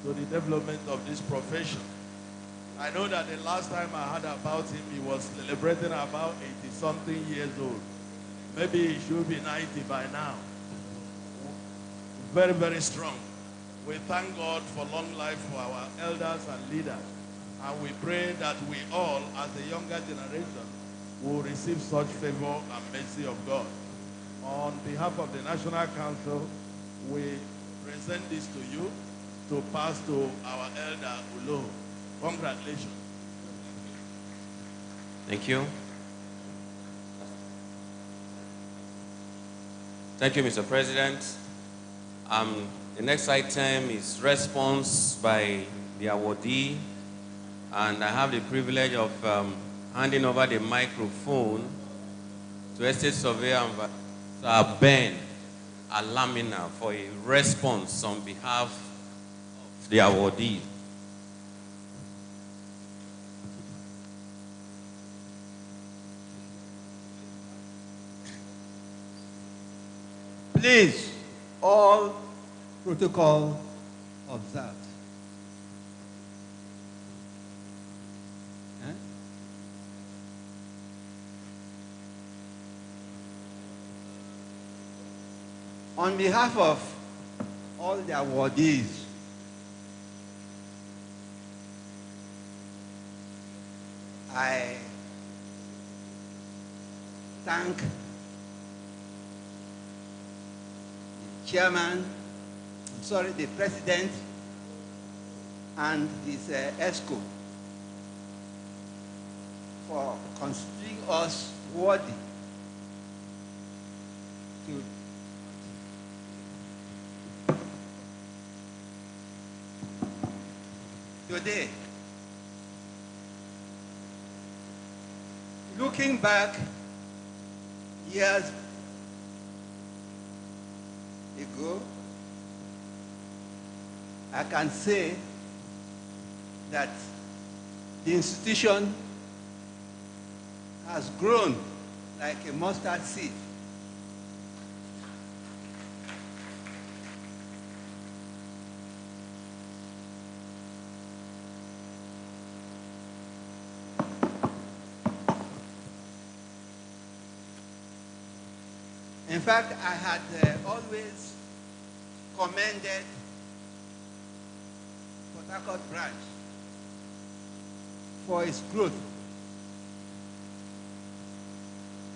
to the development of this profession. I know that the last time I heard about him, he was celebrating about 80-something years old. Maybe he should be 90 by now. Very, very strong. We thank God for long life for our elders and leaders. And we pray that we all, as the younger generation, will receive such favor and mercy of God. On behalf of the National Council, we present this to you to pass to our elder Ulo. Congratulations. Thank you. Thank you, Mr. President. The next item is response by the awardee, and I have the privilege of handing over the microphone to Estate Surveyor Sir Ben Alamina for a response on behalf of the awardee. Please, all protocol observed. On behalf of all the awardees, I thank the chairman, the president, and his ESCO for considering us worthy to today. Looking back years ago, I can say that the institution has grown like a mustard seed. In fact, I had always commended Port Harcourt branch for its growth.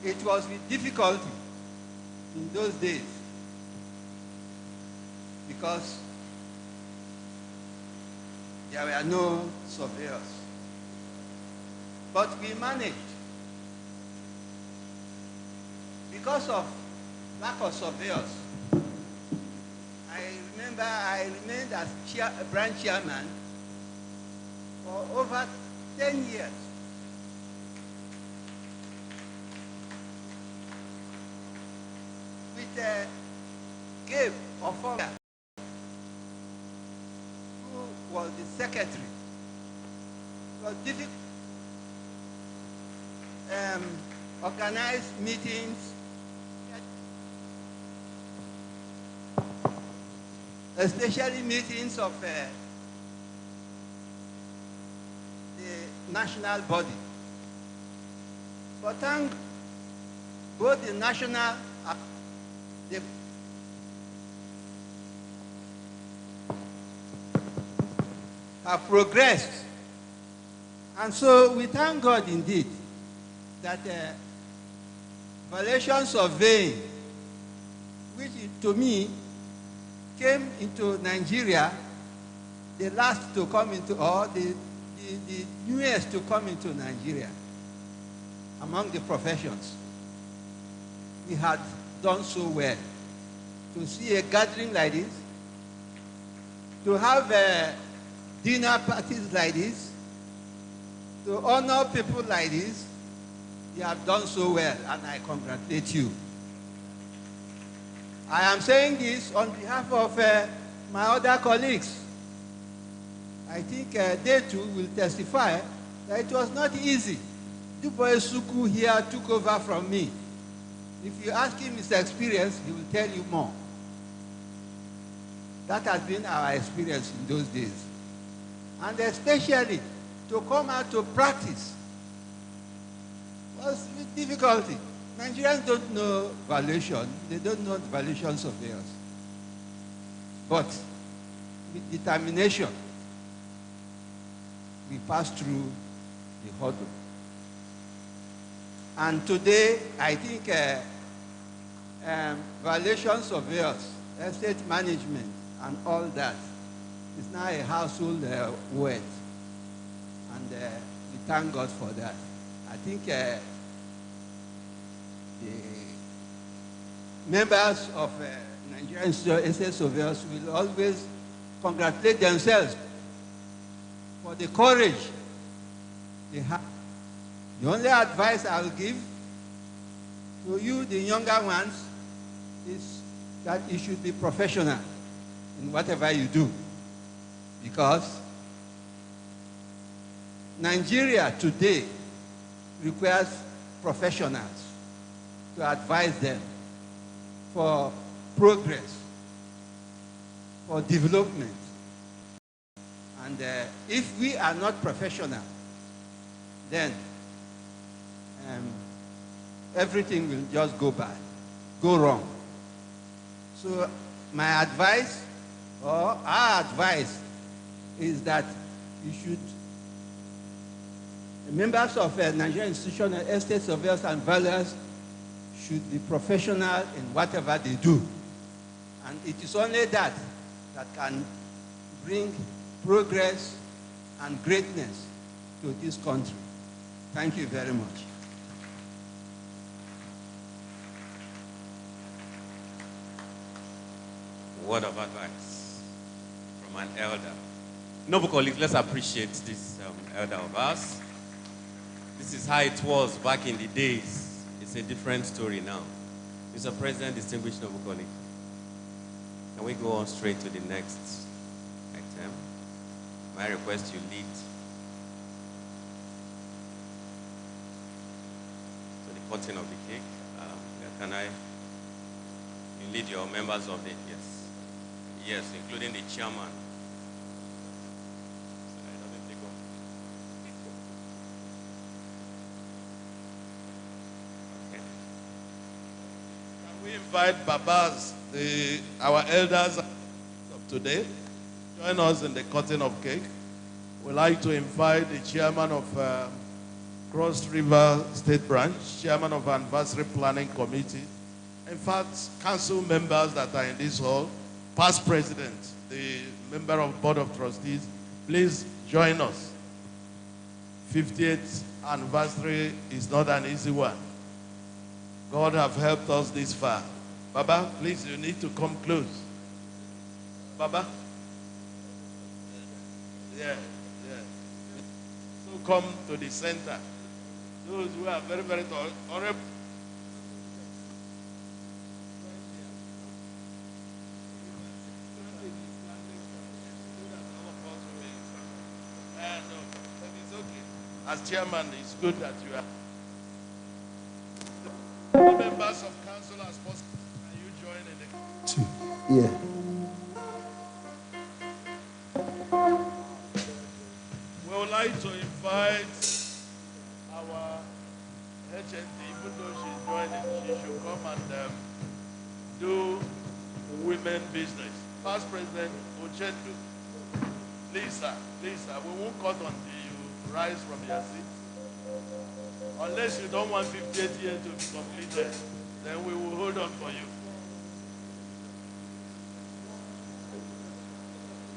It was with difficulty in those days because there were no surveyors. But we managed. Because of lack of surveyors, I remained as branch chairman for over 10 years. With Gabe Ofonga, who was the secretary. It was difficult. Organized meetings, especially meetings of the national body. But thank both the national and have progressed. And so we thank God indeed that valuation surveying, which to me came into Nigeria, the last to come into, or the newest to come into Nigeria among the professions. We had done so well. To see a gathering like this, to have dinner parties like this, to honor people like this. You have done so well, and I congratulate you. I am saying this on behalf of my other colleagues. I think they too will testify that it was not easy. Dubois Suku here took over from me. If you ask him his experience, he will tell you more. That has been our experience in those days. And especially to come out to practice was with difficulty. Nigerians don't know valuation. They don't know valuation surveyors. But with determination, we passed through the hurdle. And today, I think valuation surveyors, estate management, and all that is now a household word. And we thank God for that. I think the members of Nigerian estate surveyors will always congratulate themselves for the courage they have. The only advice I will give to you, the younger ones, is that you should be professional in whatever you do. Because Nigeria today requires professionals to advise them for progress, for development. And if we are not professional, then everything will just go wrong. So my advice, or our advice, is that you should, members of Nigerian institutional estate surveyors and valuers should be professional in whatever they do. And it is only that can bring progress and greatness to this country. Thank you very much. Word of advice from an elder. Noble colleagues, let's appreciate this elder of ours. This is how it was back in the days. It's a different story now. Mr. President, distinguished noble colleague, can we go on straight to the next item? May I request you lead to the cutting of the cake? Can I? You lead your members of the, yes. Yes, including the chairman. Okay. Can we invite Babas, our elders of today, join us in the cutting of cake? We'd like to invite the chairman of Cross River State Branch, chairman of Anniversary Planning Committee, in fact, council members that are in this hall, past president, the member of Board of Trustees, please join us. 50th anniversary is not an easy one. God have helped us this far. Baba, please, you need to come close. Baba? Yeah. So come to the center. Those who are very, very tall, honorable. As chairman, it's good that you are. All members of council as possible, can you join in the... Yeah. We would like to invite our HND, even though she's joining, she should come and do women business. Past President Ochendu, Lisa, we won't cut until you rise from your seat. Unless you don't want 58 years to be completed, then we will hold on for you.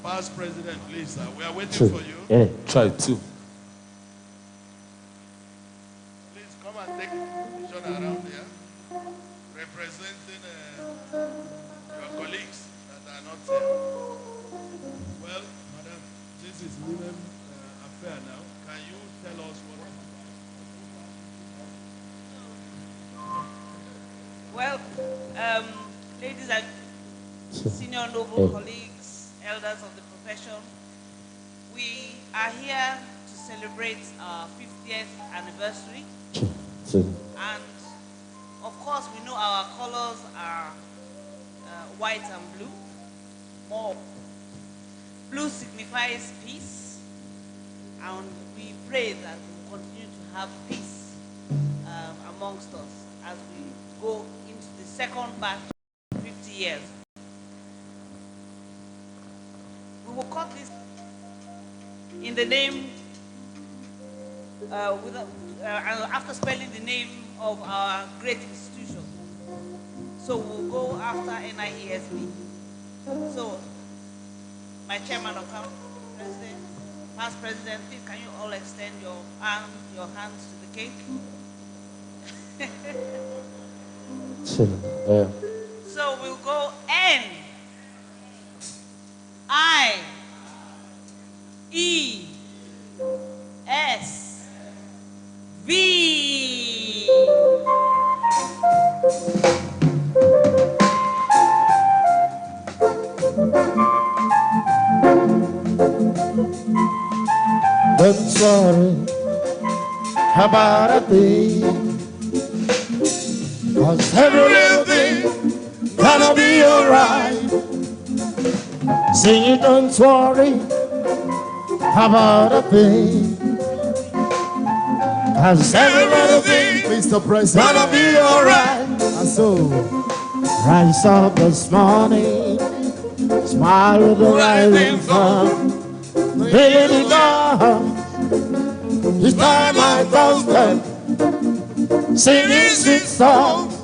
Past President, Lisa, we are waiting for you. Yeah, try to. Please come and take a position around here, representing your colleagues that are not here. Well, madam, this this is Women Affair now. Can you tell us what? Well, ladies and senior noble colleagues, elders of the profession, we are here to celebrate our 50th anniversary. And of course, we know our colors are white and blue. More blue signifies peace, and we pray that we will continue to have peace amongst us as we go into the second batch of 50 years. We will cut this in the name, after spelling the name of our great institution. So we'll go after NIESB. So, my chairman of council, president, past president, please can you all extend your hands to the cake? So we'll go N, I, E, S, V. Don't worry about a thing, 'cause everything gonna be alright. Sing it, don't worry about a thing, 'cause everything, Mr. President, gonna be alright. And so, rise up this morning, smile with the rising sun. Baby God, it's time I found them singing sweet songs,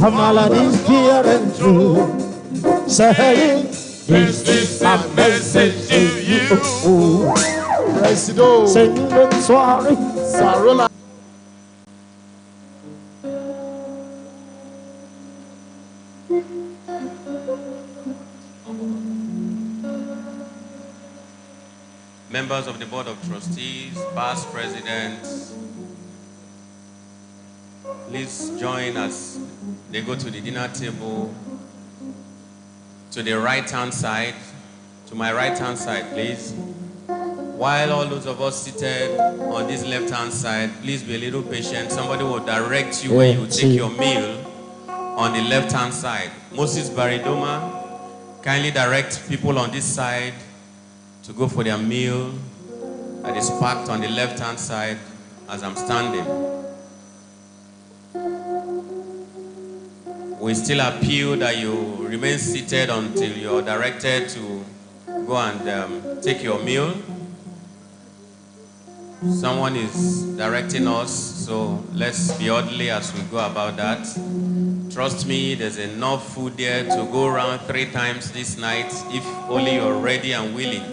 a melodies pure and true, saying, this is a message to you. Presido, sing them sorry, Sarola. Members of the Board of Trustees, past presidents, please join as they go to the dinner table to the right-hand side, to my right-hand side, please. While all those of us seated on this left-hand side, please be a little patient. Somebody will direct you where you take your meal on the left-hand side. Moses Baridoma, kindly direct people on this side to go for their meal that is packed on the left-hand side as I'm standing. We still appeal that you remain seated until you're directed to go and take your meal. Someone is directing us, so let's be orderly as we go about that. Trust me, there's enough food there to go around 3 times this night if only you're ready and willing.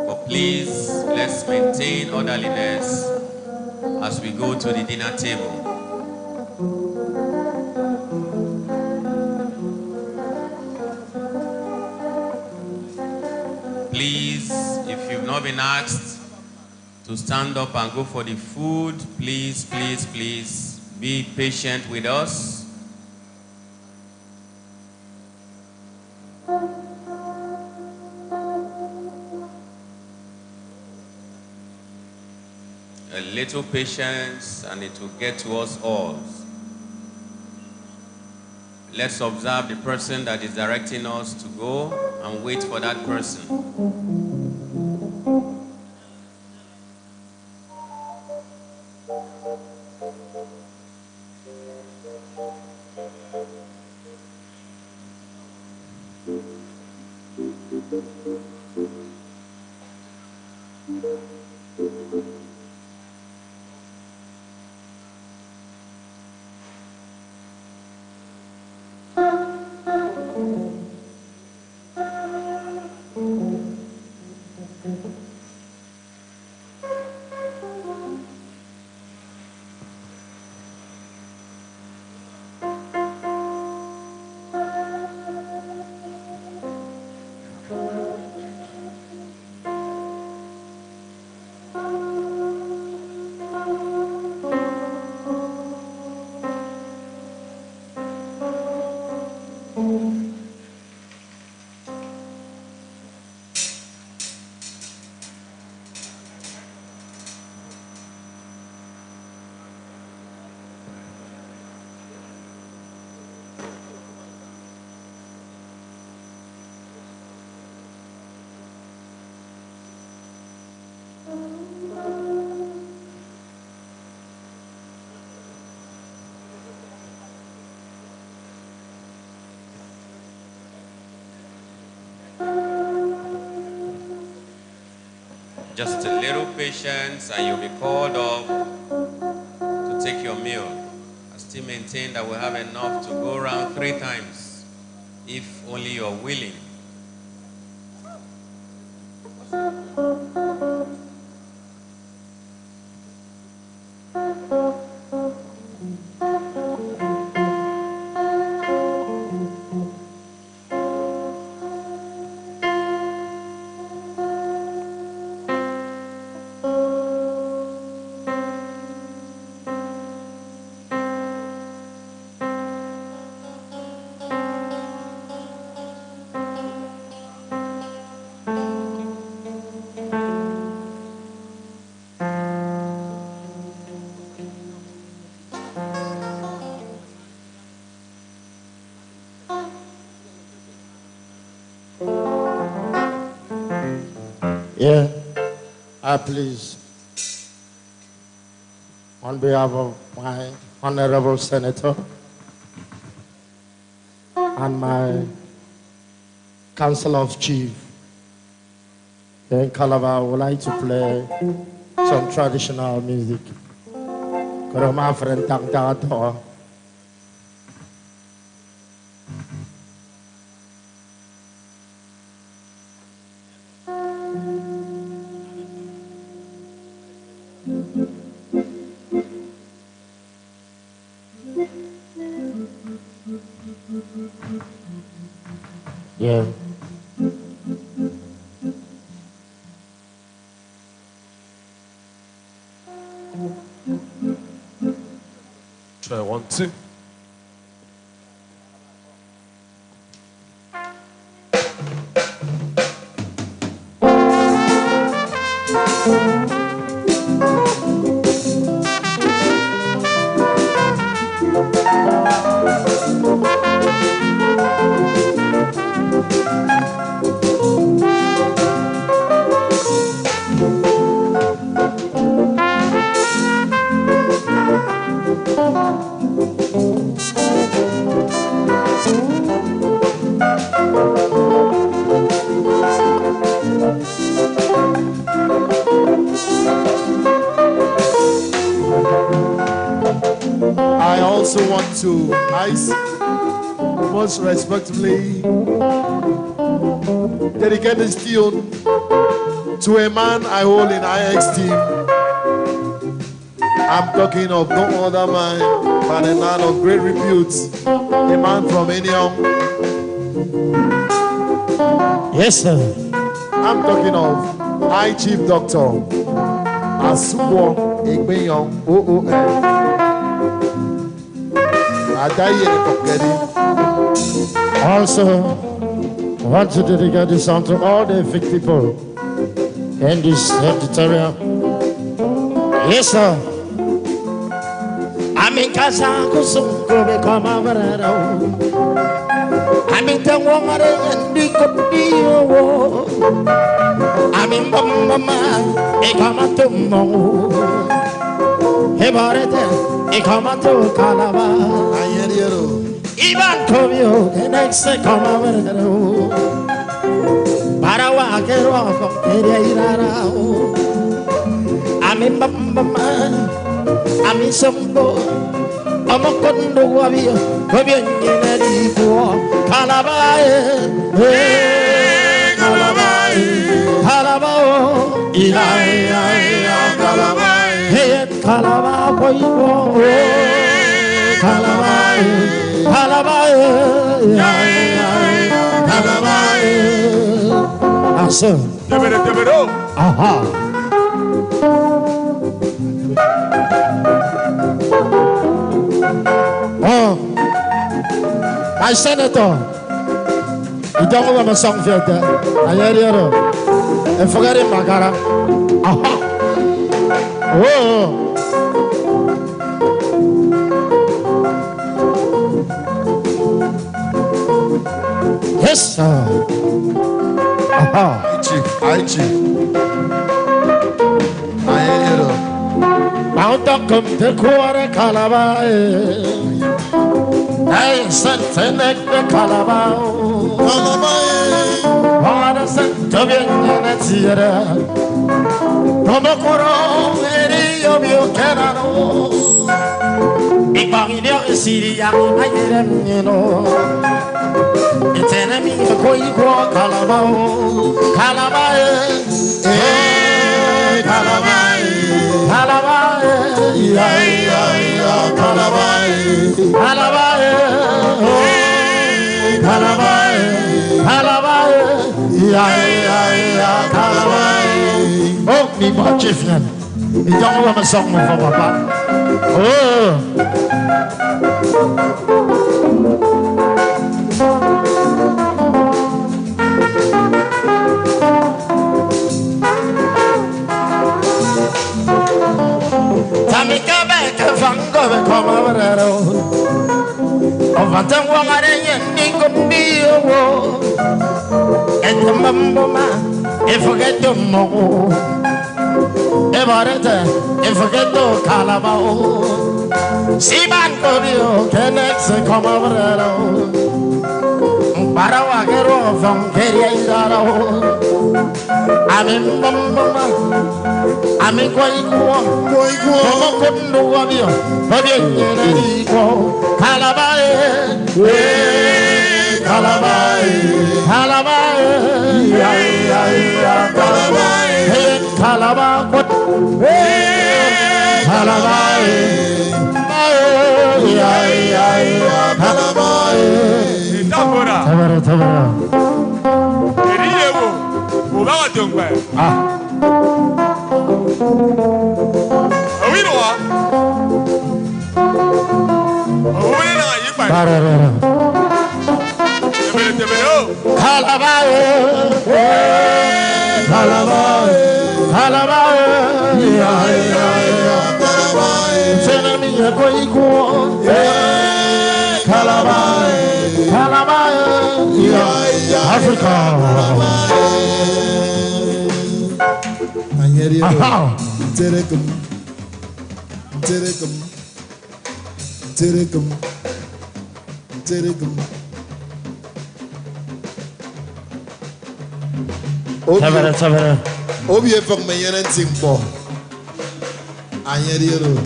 But please, let's maintain orderliness as we go to the dinner table. Please, if you've not been asked to stand up and go for the food, please, please, please be patient with us. A little patience and it will get to us all. Let's observe the person that is directing us to go and wait for that person. Just a little patience and you'll be called up to take your meal. I still maintain that we have enough to go around 3 times, if only you're willing. Yeah, please, on behalf of my Honorable Senator and my Council of Chief here in Calabar, I would like to play some traditional music. My friend Tang. Yeah. Try 1, 2. I also want to most respectfully dedicate this tune to a man I hold in high esteem. I'm talking of no other man but a man of great repute, a man from Enium. Yes, sir. I'm talking of High Chief Doctor Asubo Igbeyon OOL. Also, I want to dedicate this song to all the Vic people in this editorial. Yes, sir. I'm in Casa Kusum, become a verano. I'm in the woman and the Codio. I'm in Mama, a Kamatumo. Hey, Barrett. I come to Calabar. Ivan Tovio, the next come over. Parawa, get off of Pereira. I'm in Bamba, I'm in Sambo. I'm a condo of you, Fabian in Calabar, Calabar, Calabar, Calabar. Hey, Calabar, boy, Calabar, Calabar, Calabar. Asa. Aha. Oh, my senator. You don't know my song for that. I hear you. I forgot it, Magara. Aha. Oh. Yes, sir. Aha. I chief. I hear you. Mount up the quarter Calabar. I sent the Calabar. Calabar. What is it to be in the theater? Tomokoro, Eri Yobio Canano. Big Bang in your city, I get them, you know. It's enemy for Koiko, Calabao, Calabae, Calabae, Calabae, Calabae, Calabae, Calabae, Calabae. Oh, me watch it, man. You don't have a song for Papa. Tamika back from go come over there. Of a tongue one and you be a war. And the mama, if forget to know. Evarete, if forget to Calabao. Siman Kobio, Kenex, come over there. Parawagero from Keria. I'm in Mama. I'm in Quaiko. Couldn't do what you Calabae, Calabae, Calabae, Calabae, Calabae, Obi from my yen and simple. I hear you.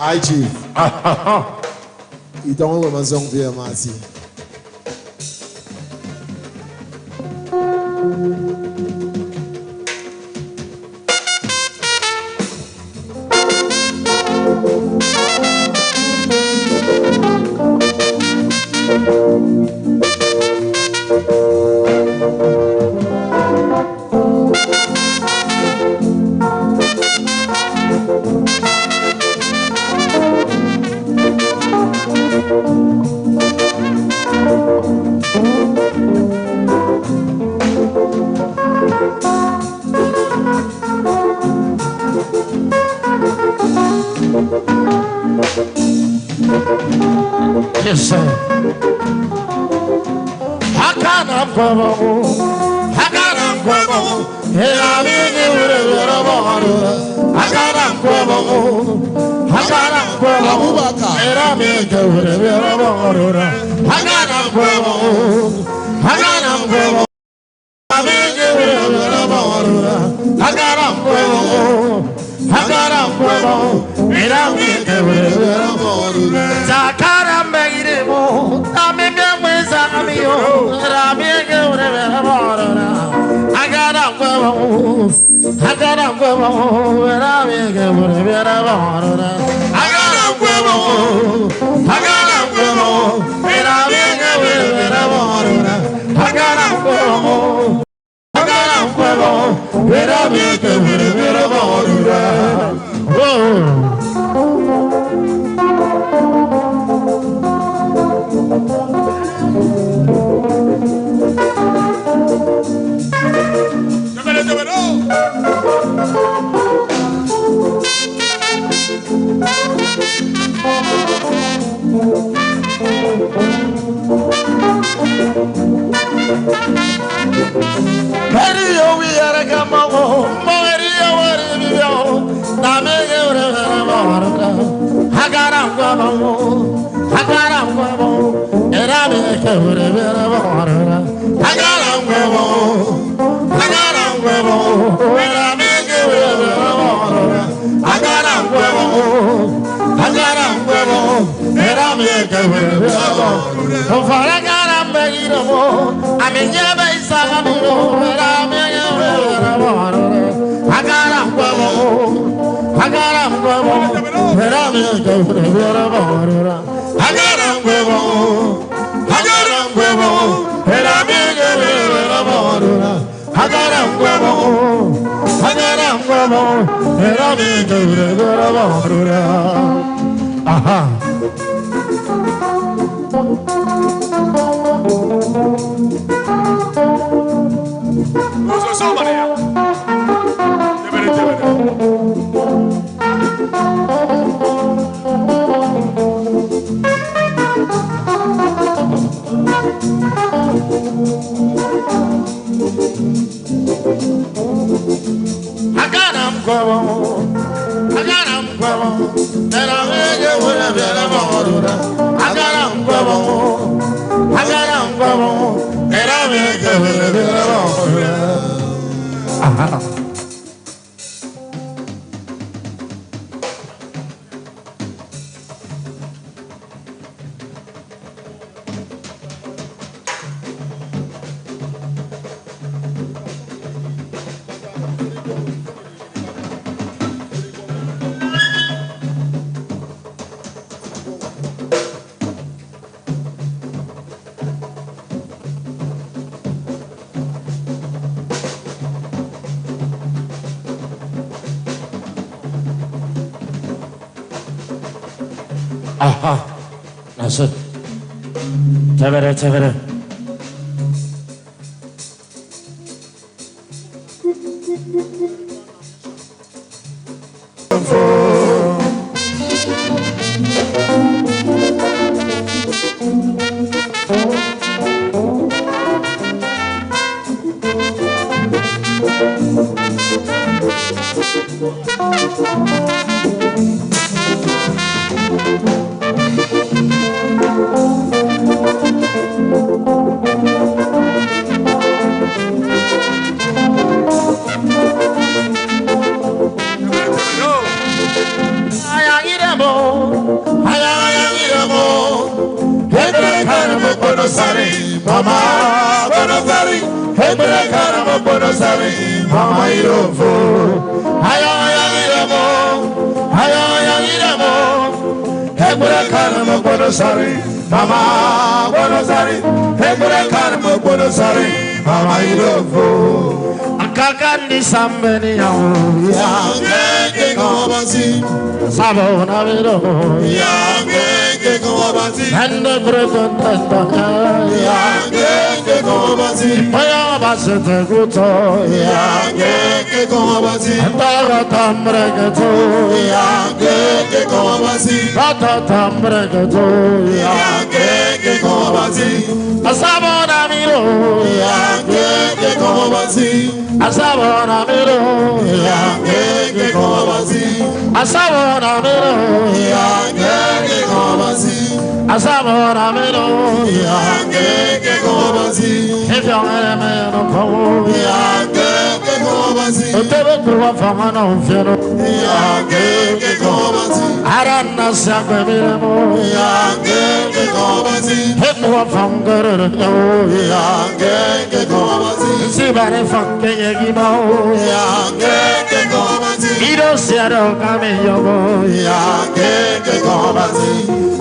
I chief. You don't want my song for your mercy. Yes, sir. Hakanam Kwabo, Hakanam Kwabo, Hakanam Kwabo, Hakanam Kwabo, I got That's it. Tevere. Somebody else, Sabona Vero, and the Breton Payabasset Guto, and Taratam Bregato, Tatatam Bregato, Sabona Vero, Asabona Miro, Asabona Miro, Asabona Miro, if you're a man of home, the devil of a man of Fero, Arana Sabamiro, hit no from good, see by fucking. Iro siaro kami yogo ya ke komasi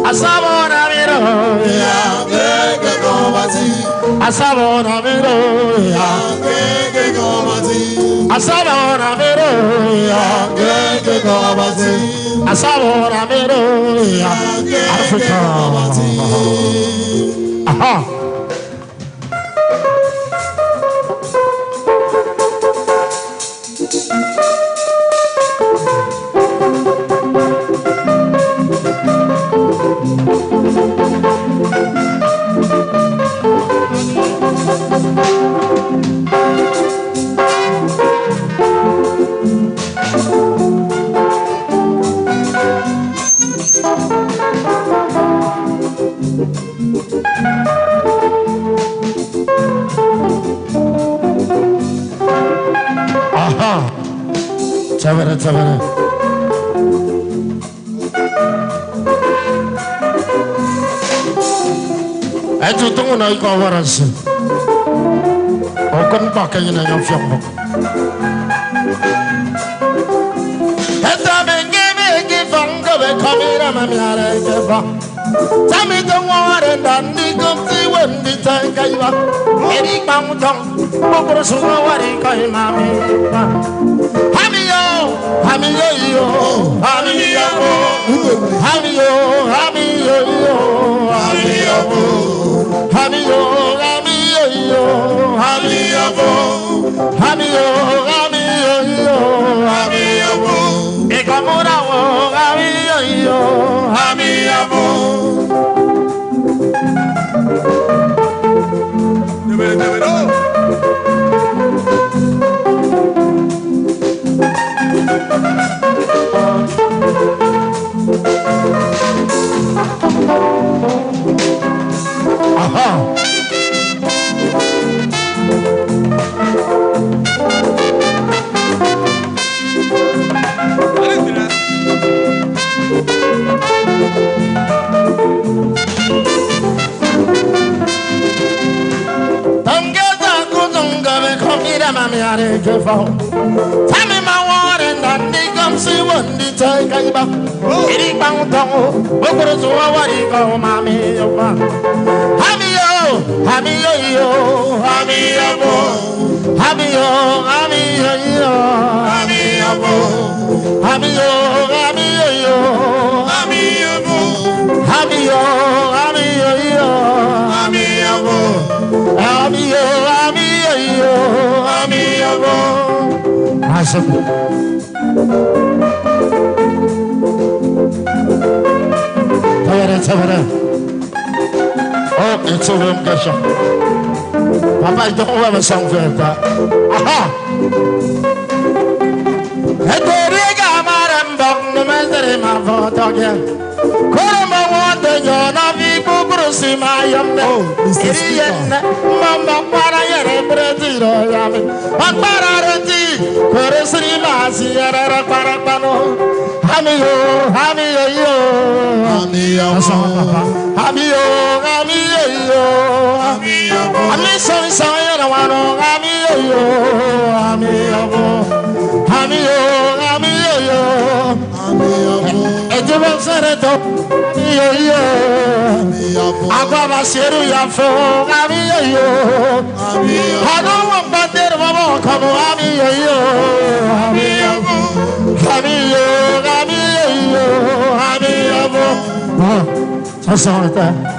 asabona miro ya ke komasi asabona miro ya ke komasi asabona miro ya ke komasi asabona miro ya Africa. Aha. Savannah. I do don't know what I say. Oh, come back in your film. Tami don't want and Dandy come see when the time came up. Any mountain, Bobro Sumawari came Mammy. Hamio, Hamio, Hamio, Hamio, Hamio, Hamio, Hamio, Hamio, Hamio, Hamio, Egamora, Hamio, Tell me my water and Dandy come see when the time came up. Any mountain, Bobro Sumawari came Mammy. Hamio, Hamio, Hamio, Hamio, Hamio, Hamio, Hamio, Hamio, Awesome. Oh, it's a room question. Papa, I don't have a song for that. Aha! Etoriga Marambok, no matter my photo again. Koroma water, you're not people, Bruce, my young man. Mama, para yere, Brazil, Yami. Amparati, Corosri, Masia, Parapano. Hamio, Hamio, Hamio, Hamio, Hamio, Hamio, Sayana, Hamio, Hamio, Hamio, Hamio, Ejuban Senato, Agua Seru Yafo, Hamio, I don't want better, Mama, come on, Hamio, Hamio, That's all that.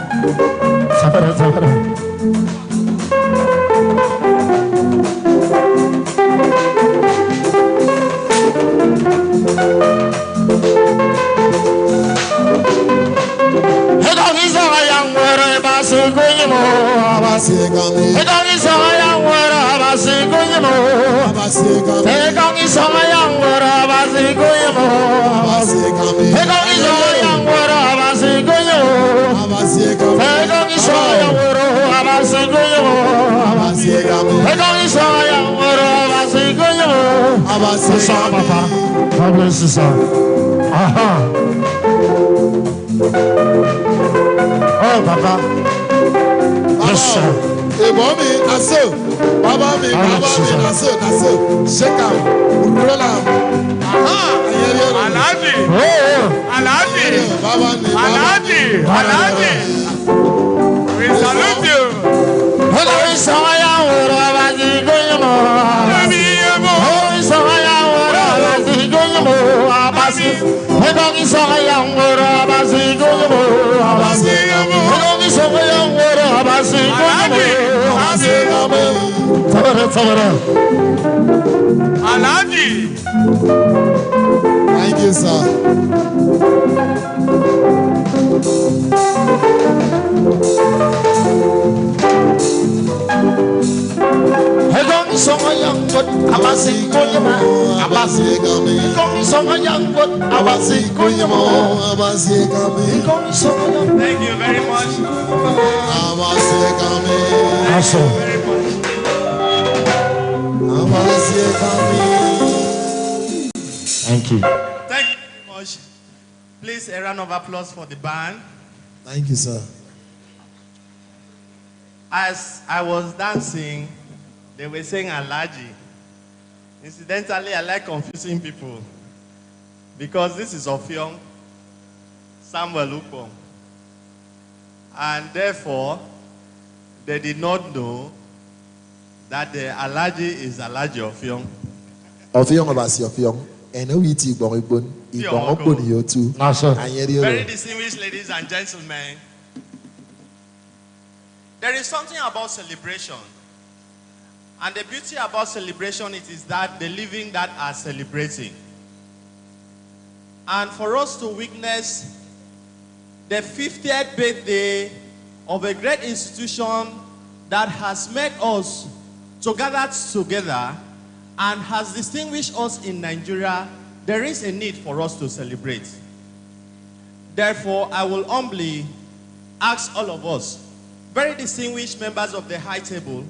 God bless you, sir. Aha. Oh, Papa. Yes, sir. Hey, mommy, naso. Baba mi, naso. Shake out. Roll out. Aha. Alhaji. Oh. Alhaji. Baba mi. Alhaji. We salute you. Hello, Isaya. Alhaji. Thank you, sir. Thank you very much. Thank you. Thank you very much. Please, a round of applause for the band. Thank you, sir. As I was dancing, they were saying Alaji. Incidentally, I like confusing people because this is Ofyong, Samuel Ukpong. And therefore, they did not know that the Alaji is Alaji Ofyong. Ofyong obasi Ofyong. And we tea bon ibon. Ibon obon yo too. Now, sir. Very distinguished ladies and gentlemen, there is something about celebration. And the beauty about celebration it is that the living that are celebrating. And for us to witness the 50th birthday of a great institution that has made us to gather together and has distinguished us in Nigeria, there is a need for us to celebrate. Therefore, I will humbly ask all of us, very distinguished members of the high table,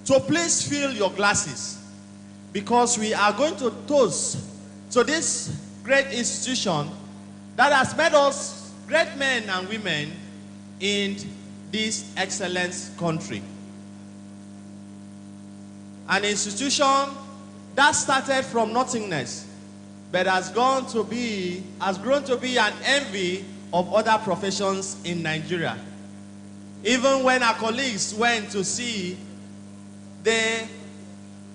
to please fill your glasses because we are going to toast to this great institution that has made us great men and women in this excellent country. An institution that started from nothingness but has grown to be an envy of other professions in Nigeria. Even when our colleagues went to see the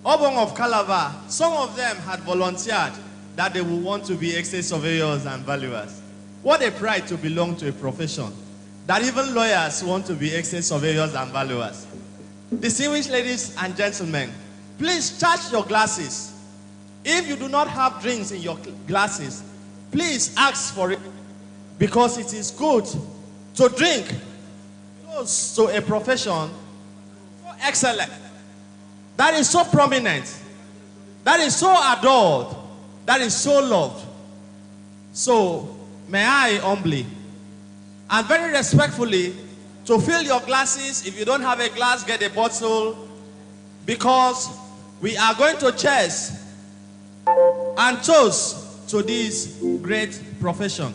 Obong of Calabar, some of them had volunteered that they would want to be estate surveyors and valuers. What a pride to belong to a profession that even lawyers want to be estate surveyors and valuers. Distinguished ladies and gentlemen, please charge your glasses. If you do not have drinks in your glasses, please ask for it because it is good to drink close to a profession so excellent, that is so prominent, that is so adored, that is so loved. So, may I humbly and very respectfully to fill your glasses. If you don't have a glass, get a bottle, because we are going to cheers and toast to this great profession.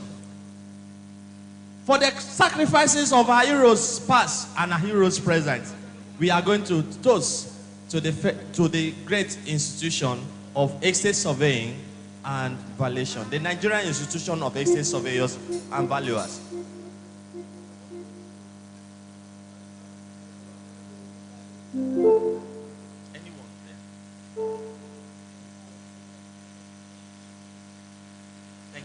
For the sacrifices of our heroes past and our heroes present, we are going to toast to the great institution of estate surveying and valuation, the Nigerian Institution of Estate Surveyors and Valuers. Anyone there? Thank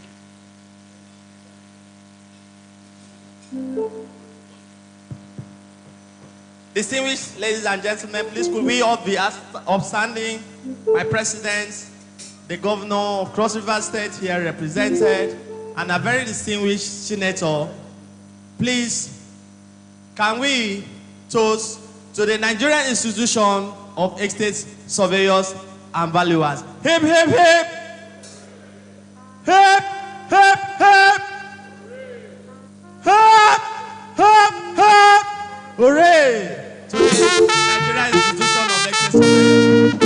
you. Distinguished ladies and gentlemen, please could we all be upstanding? My president, the governor of Cross River State here represented, and a very distinguished senator. Please, can we toast to the Nigerian Institution of Estate Surveyors and Valuers? Hip, hip, hip! Hip, hip, hip! Hip, hip, hip! Hooray! To the Nigerian Institution of Estate Surveyors.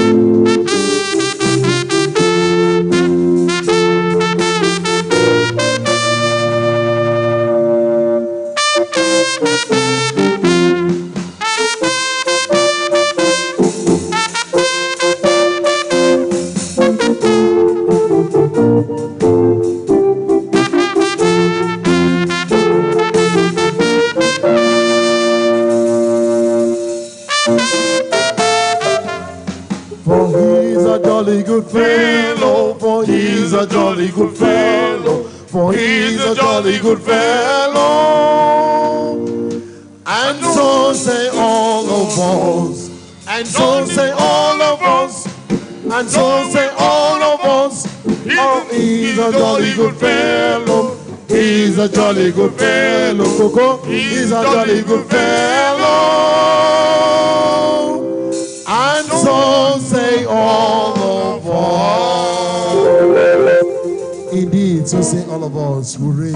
Good fellow, for he's a jolly good fellow, for he's a jolly good fellow. And so say all of us, and so say all of us, and so say all of us. Oh, he's a jolly good fellow, he's a jolly good fellow, Coco, he's a jolly good fellow. And so say all of us. Indeed, so say all of us. Hooray.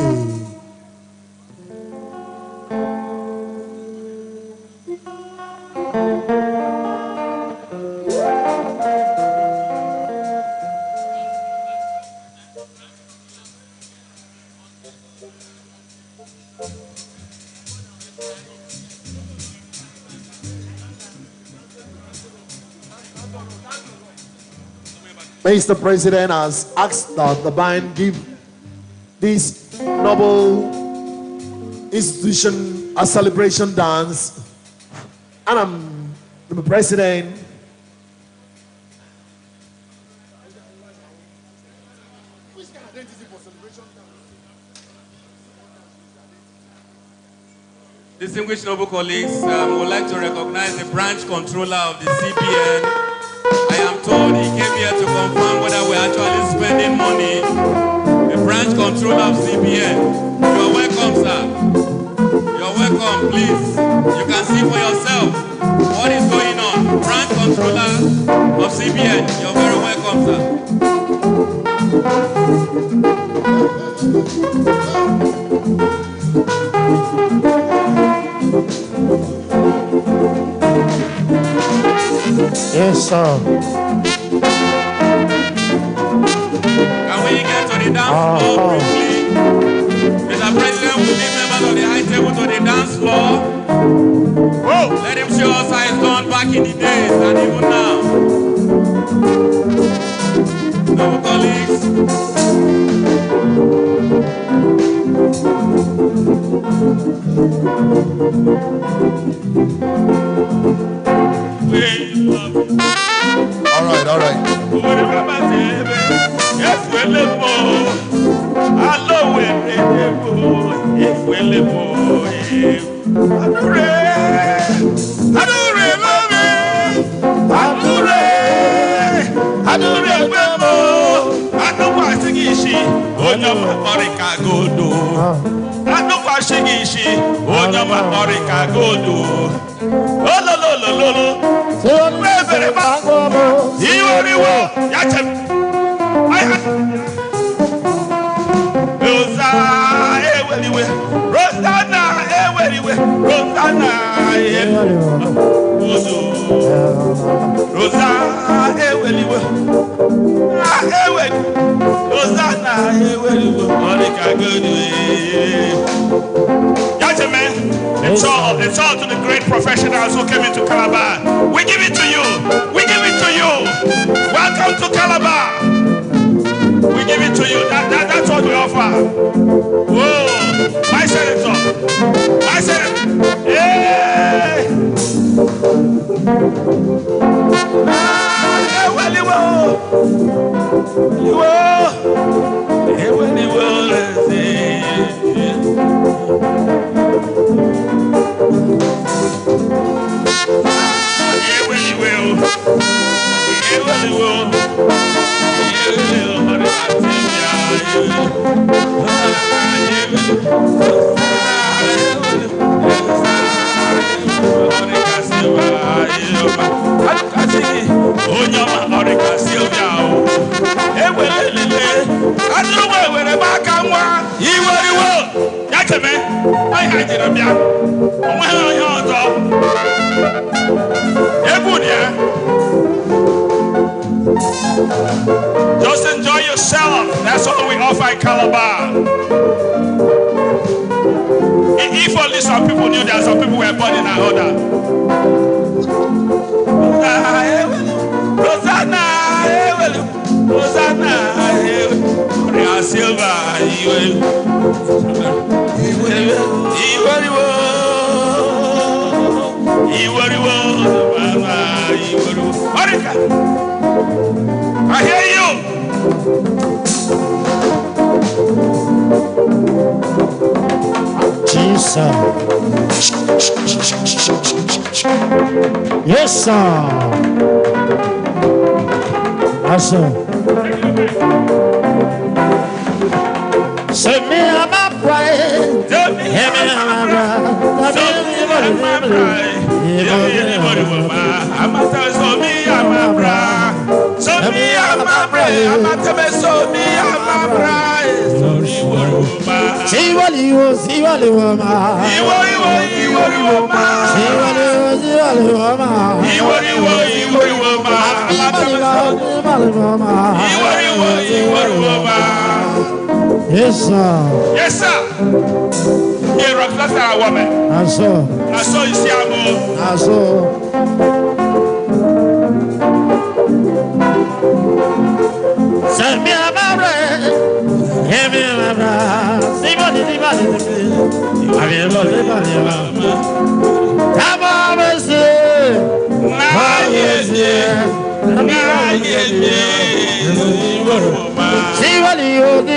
Mr. President has asked that the band give this noble institution a celebration dance. And I'm the president. Distinguished noble colleagues, would like to recognize the branch controller of the CBN. I am told he came here to confirm whether we're actually spending money. The branch controller of CBN. You're welcome, sir. You're welcome, please. You can see for yourself what is going on. Branch controller of CBN. You're very welcome, sir. Yes, sir. Can we get to the dance floor briefly? Mr. President will give members of the high table to the dance floor. Whoa. Let him show us how it's done back in the days and even now. Noble colleagues. All right. It's all to the great professionals who came into Calabar. We give it to you. We give it to you. Welcome to Calabar. We give it to you. That's what we offer. Whoa, my senator. My senator. Hey. Just enjoy yourself. That's all we offer in Calabar. If only some people knew that some people were born in our order. Rosanna, I hear you. Jesus. Yes, sir. Awesome. Say me, I'm a bride. Tell me, I'm a bride. Tell me, I'm a bride. I'm a bride. So me, I'm a bride. So me, I'm a bride. I'm a bride. So me, I'm a bride. See what you want, see what you want, ma. See what you want, see what you want, ma. See what you want, see what you want, ma. See what you want, see what you want, ma. See what you want, see what you want, ma. See what you want, see what you want, ma. Yes, sir. Yes, sir. Here, rock last our woman. I saw. I saw you see our move. I saw. Send me a brother. Give me a brother. See what it is. I mean, what it is. Come on, Mr. See what you do,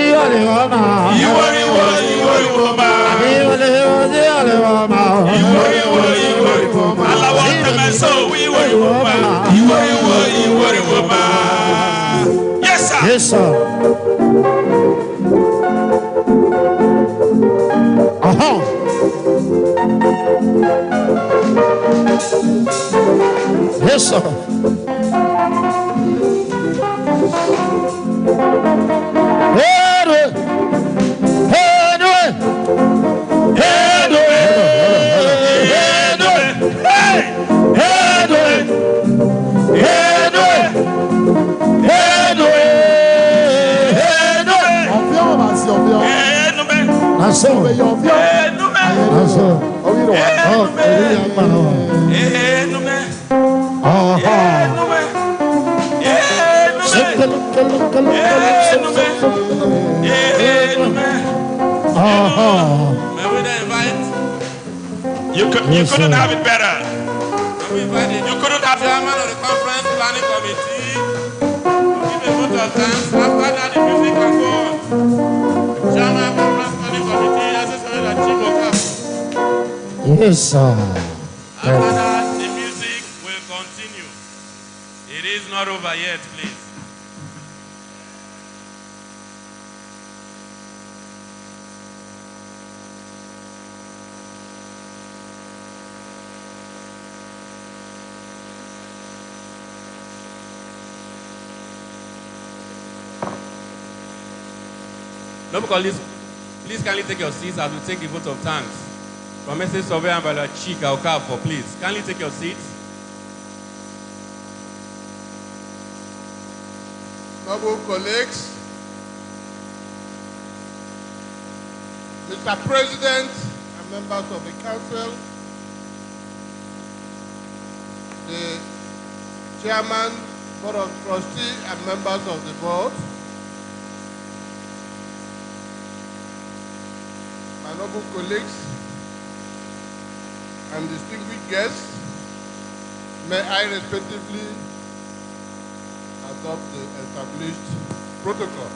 Yes, sir. Yes, sir. Yes, sir. You couldn't have it better. You couldn't have chairman of the conference planning committee. Give a vote of thanks. After that, the music can go on. Chairman of the conference planning committee, associated with Chief of Yes, sir. After that, the music will continue. It is not over yet, please. Noble colleagues, please kindly take your seats as we take the vote of thanks. From Mrs. Surveyor and Brother Chika Okafor, please. Kindly take your seats. Noble colleagues, Mr. President and members of the Council, the Chairman, Board of Trustees and members of the Board, my noble colleagues and distinguished guests, may I respectively adopt the established protocol.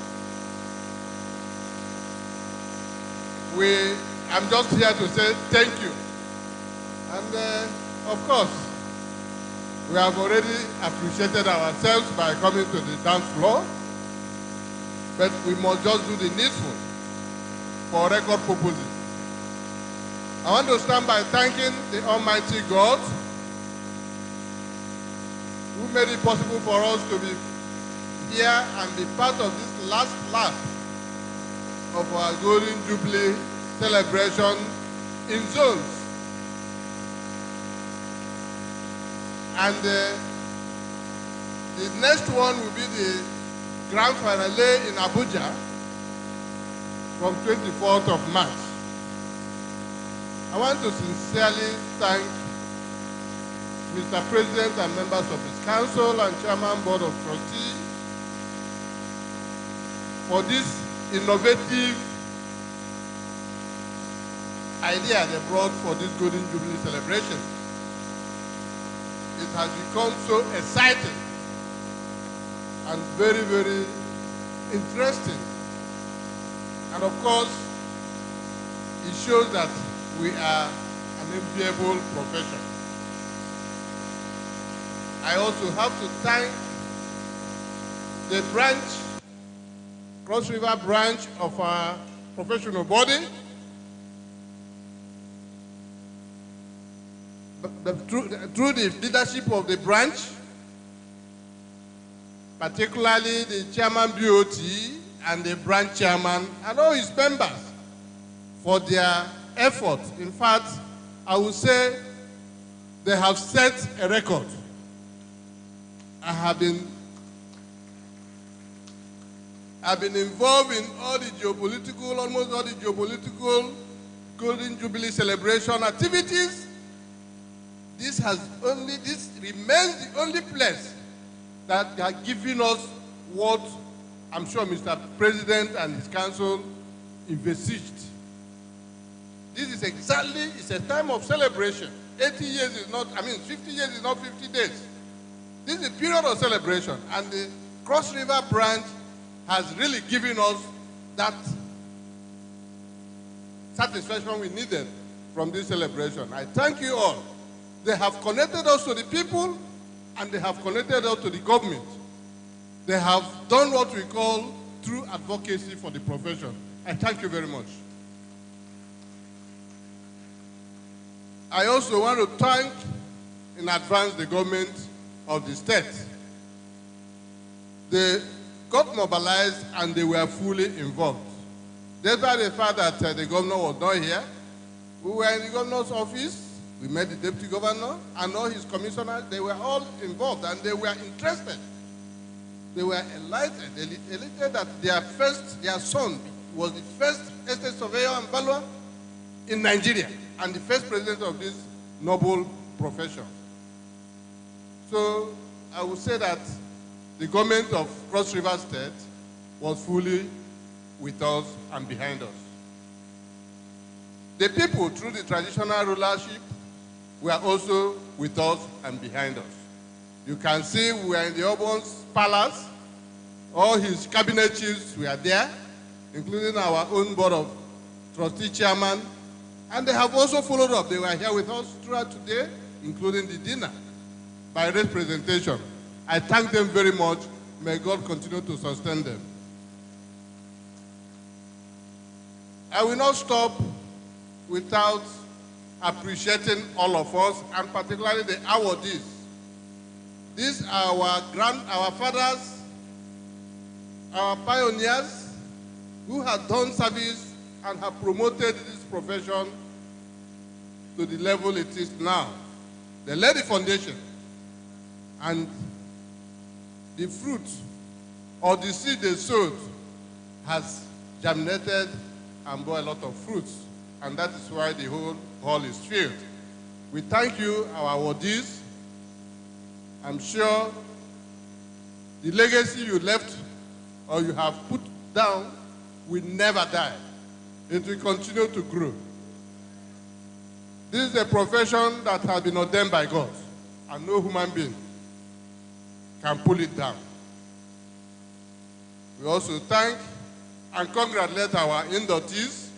I'm just here to say thank you. And of course, we have already appreciated ourselves by coming to the dance floor, but we must just do the needful for record purposes. I want to start by thanking the Almighty God who made it possible for us to be here and be part of this last lap of our Golden Jubilee celebration in zones. And the next one will be the grand finale in Abuja from 24th of March. I want to sincerely thank Mr. President and members of his council and Chairman Board of Trustees for this innovative idea they brought for this Golden Jubilee celebration. It has become so exciting and very, very interesting. And of course, it shows that we are an enviable profession. I also have to thank the branch, Cross River branch of our professional body, through the leadership of the branch, particularly the chairman BOT and the branch chairman and all his members for their effort. In fact, I would say they have set a record. I have been I've been involved in all the geopolitical, almost all the geopolitical Golden Jubilee celebration activities. This remains the only place that has given us what I'm sure Mr. President and his council envisaged. This is exactly, it's a time of celebration. 80 years is not, 50 years is not 50 days. This is a period of celebration, and the Cross River branch has really given us that satisfaction we needed from this celebration. I thank you all. They have connected us to the people, and they have connected us to the government. They have done what we call true advocacy for the profession. I thank you very much. I also want to thank in advance the government of the state. They got mobilized and they were fully involved. Despite the fact that the governor was not here, we were in the governor's office. We met the deputy governor and all his commissioners. They were all involved and they were interested. They were elated that their son was the first estate surveyor and valuer in Nigeria and the first president of this noble profession. So I would say that the government of Cross River State was fully with us and behind us. The people, through the traditional rulership, were also with us and behind us. You can see we are in the Obon's palace. All his cabinet chiefs were there, including our own board of trustee chairman. And they have also followed up. They were here with us throughout today, including the dinner, by representation. I thank them very much. May God continue to sustain them. I will not stop without appreciating all of us, and particularly the awardees. These are our fathers, our pioneers, who have done service and have promoted this profession to the level it is now. They laid the foundation, and the fruit or the seed they sowed has germinated and bore a lot of fruits, and that is why the whole hall is filled. We thank you, our awardees. I'm sure the legacy you left or you have put down will never die. It will continue to grow. This is a profession that has been ordained by God, and no human being can pull it down. We also thank and congratulate our inductees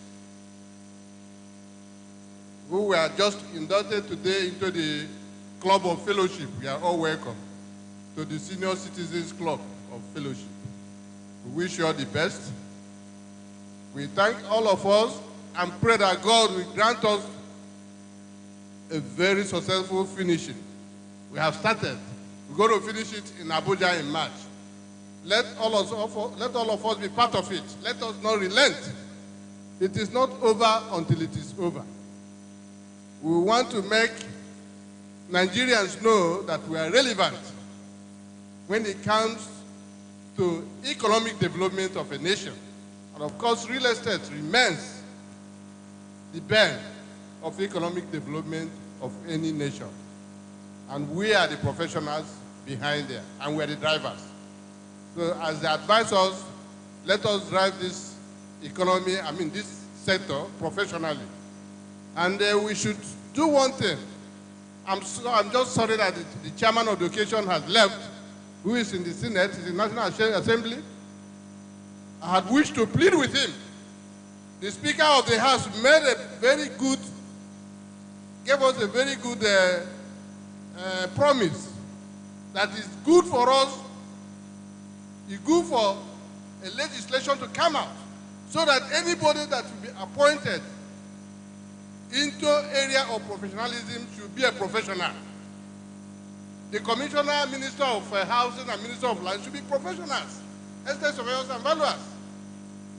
who were just inducted today into the Club of Fellowship. We are all welcome to the Senior Citizens Club of Fellowship. We wish you all the best. We thank all of us and pray that God will grant us a very successful finishing. We have started. We're going to finish it in Abuja in March. Let all of us be part of it. Let us not relent. It is not over until it is over. We want to make Nigerians know that we are relevant when it comes to economic development of a nation. And of course, real estate remains the bane of economic development of any nation. And we are the professionals behind there, and we are the drivers. So as they advise us, let us drive this economy, this sector professionally. And we should do one thing. I'm just sorry that the chairman of the occasion has left, who is in the Senate, is in the National Assembly. I had wished to plead with him. The Speaker of the House gave us a very good promise that is good for us. It's good for a legislation to come out so that anybody that will be appointed into area of professionalism should be a professional. The Commissioner, Minister of Housing and Minister of Land should be professionals, estate surveyors and valuers.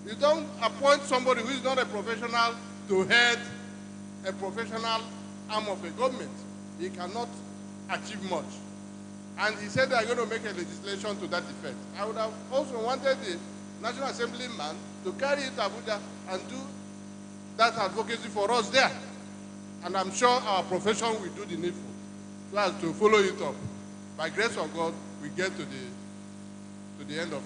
You don't appoint somebody who is not a professional to head a professional arm of the government. He cannot achieve much. And he said they are going to make a legislation to that effect. I would have also wanted the National Assemblyman to carry it to Abuja and do that advocacy for us there. And I'm sure our profession will do the needful so as to follow it up. By grace of God, we get to the end of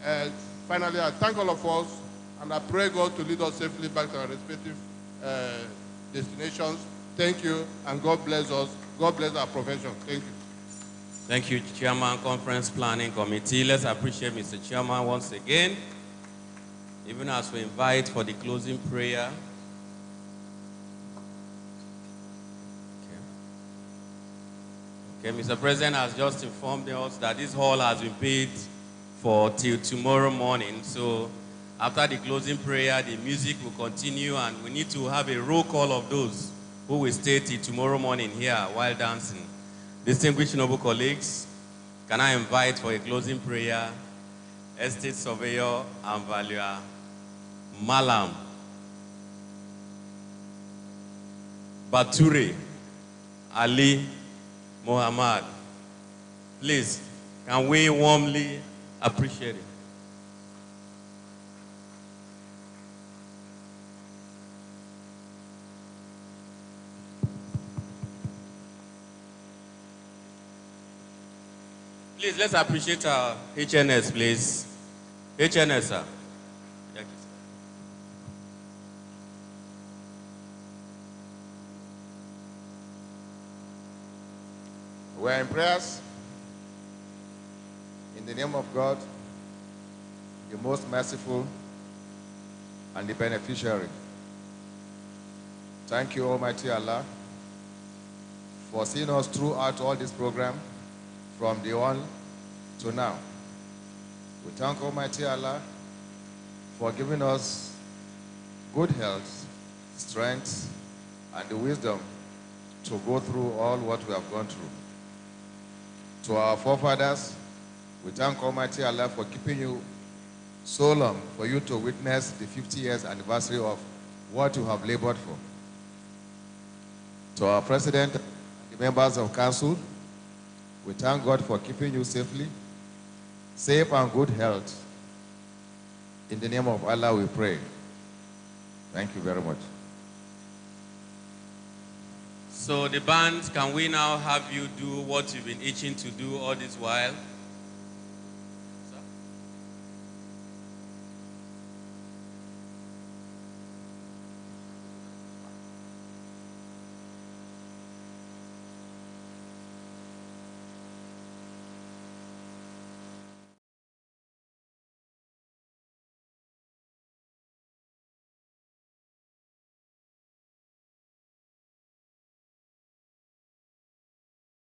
it. Finally, I thank all of us, and I pray God to lead us safely back to our respective destinations. Thank you, and God bless us. God bless our profession. Thank you. Thank you, Chairman, Conference Planning Committee. Let's appreciate Mr. Chairman once again, even as we invite for the closing prayer. Okay, Mr. President has just informed us that this hall has been paid for till tomorrow morning. So after the closing prayer, the music will continue, and we need to have a roll call of those who will stay till tomorrow morning here while dancing. Distinguished noble colleagues, can I invite for a closing prayer Estate Surveyor and Valuer Malam Bature Ali Muhammad. Please, can we warmly appreciate it? Please, let's appreciate our HNS, please. HNS, sir. Thank you, sir. We are in prayers in the name of God, the most merciful and the beneficiary. Thank you, Almighty Allah, for seeing us throughout all this program from the on to now. We thank Almighty Allah for giving us good health, strength, and the wisdom to go through all what we have gone through. To our forefathers, we thank Almighty Allah for keeping you so long for you to witness the 50 years anniversary of what you have labored for. To our president, the members of council, we thank God for keeping you safely, safe and good health. In the name of Allah we pray. Thank you very much. So the band, can we now have you do what you've been itching to do all this while?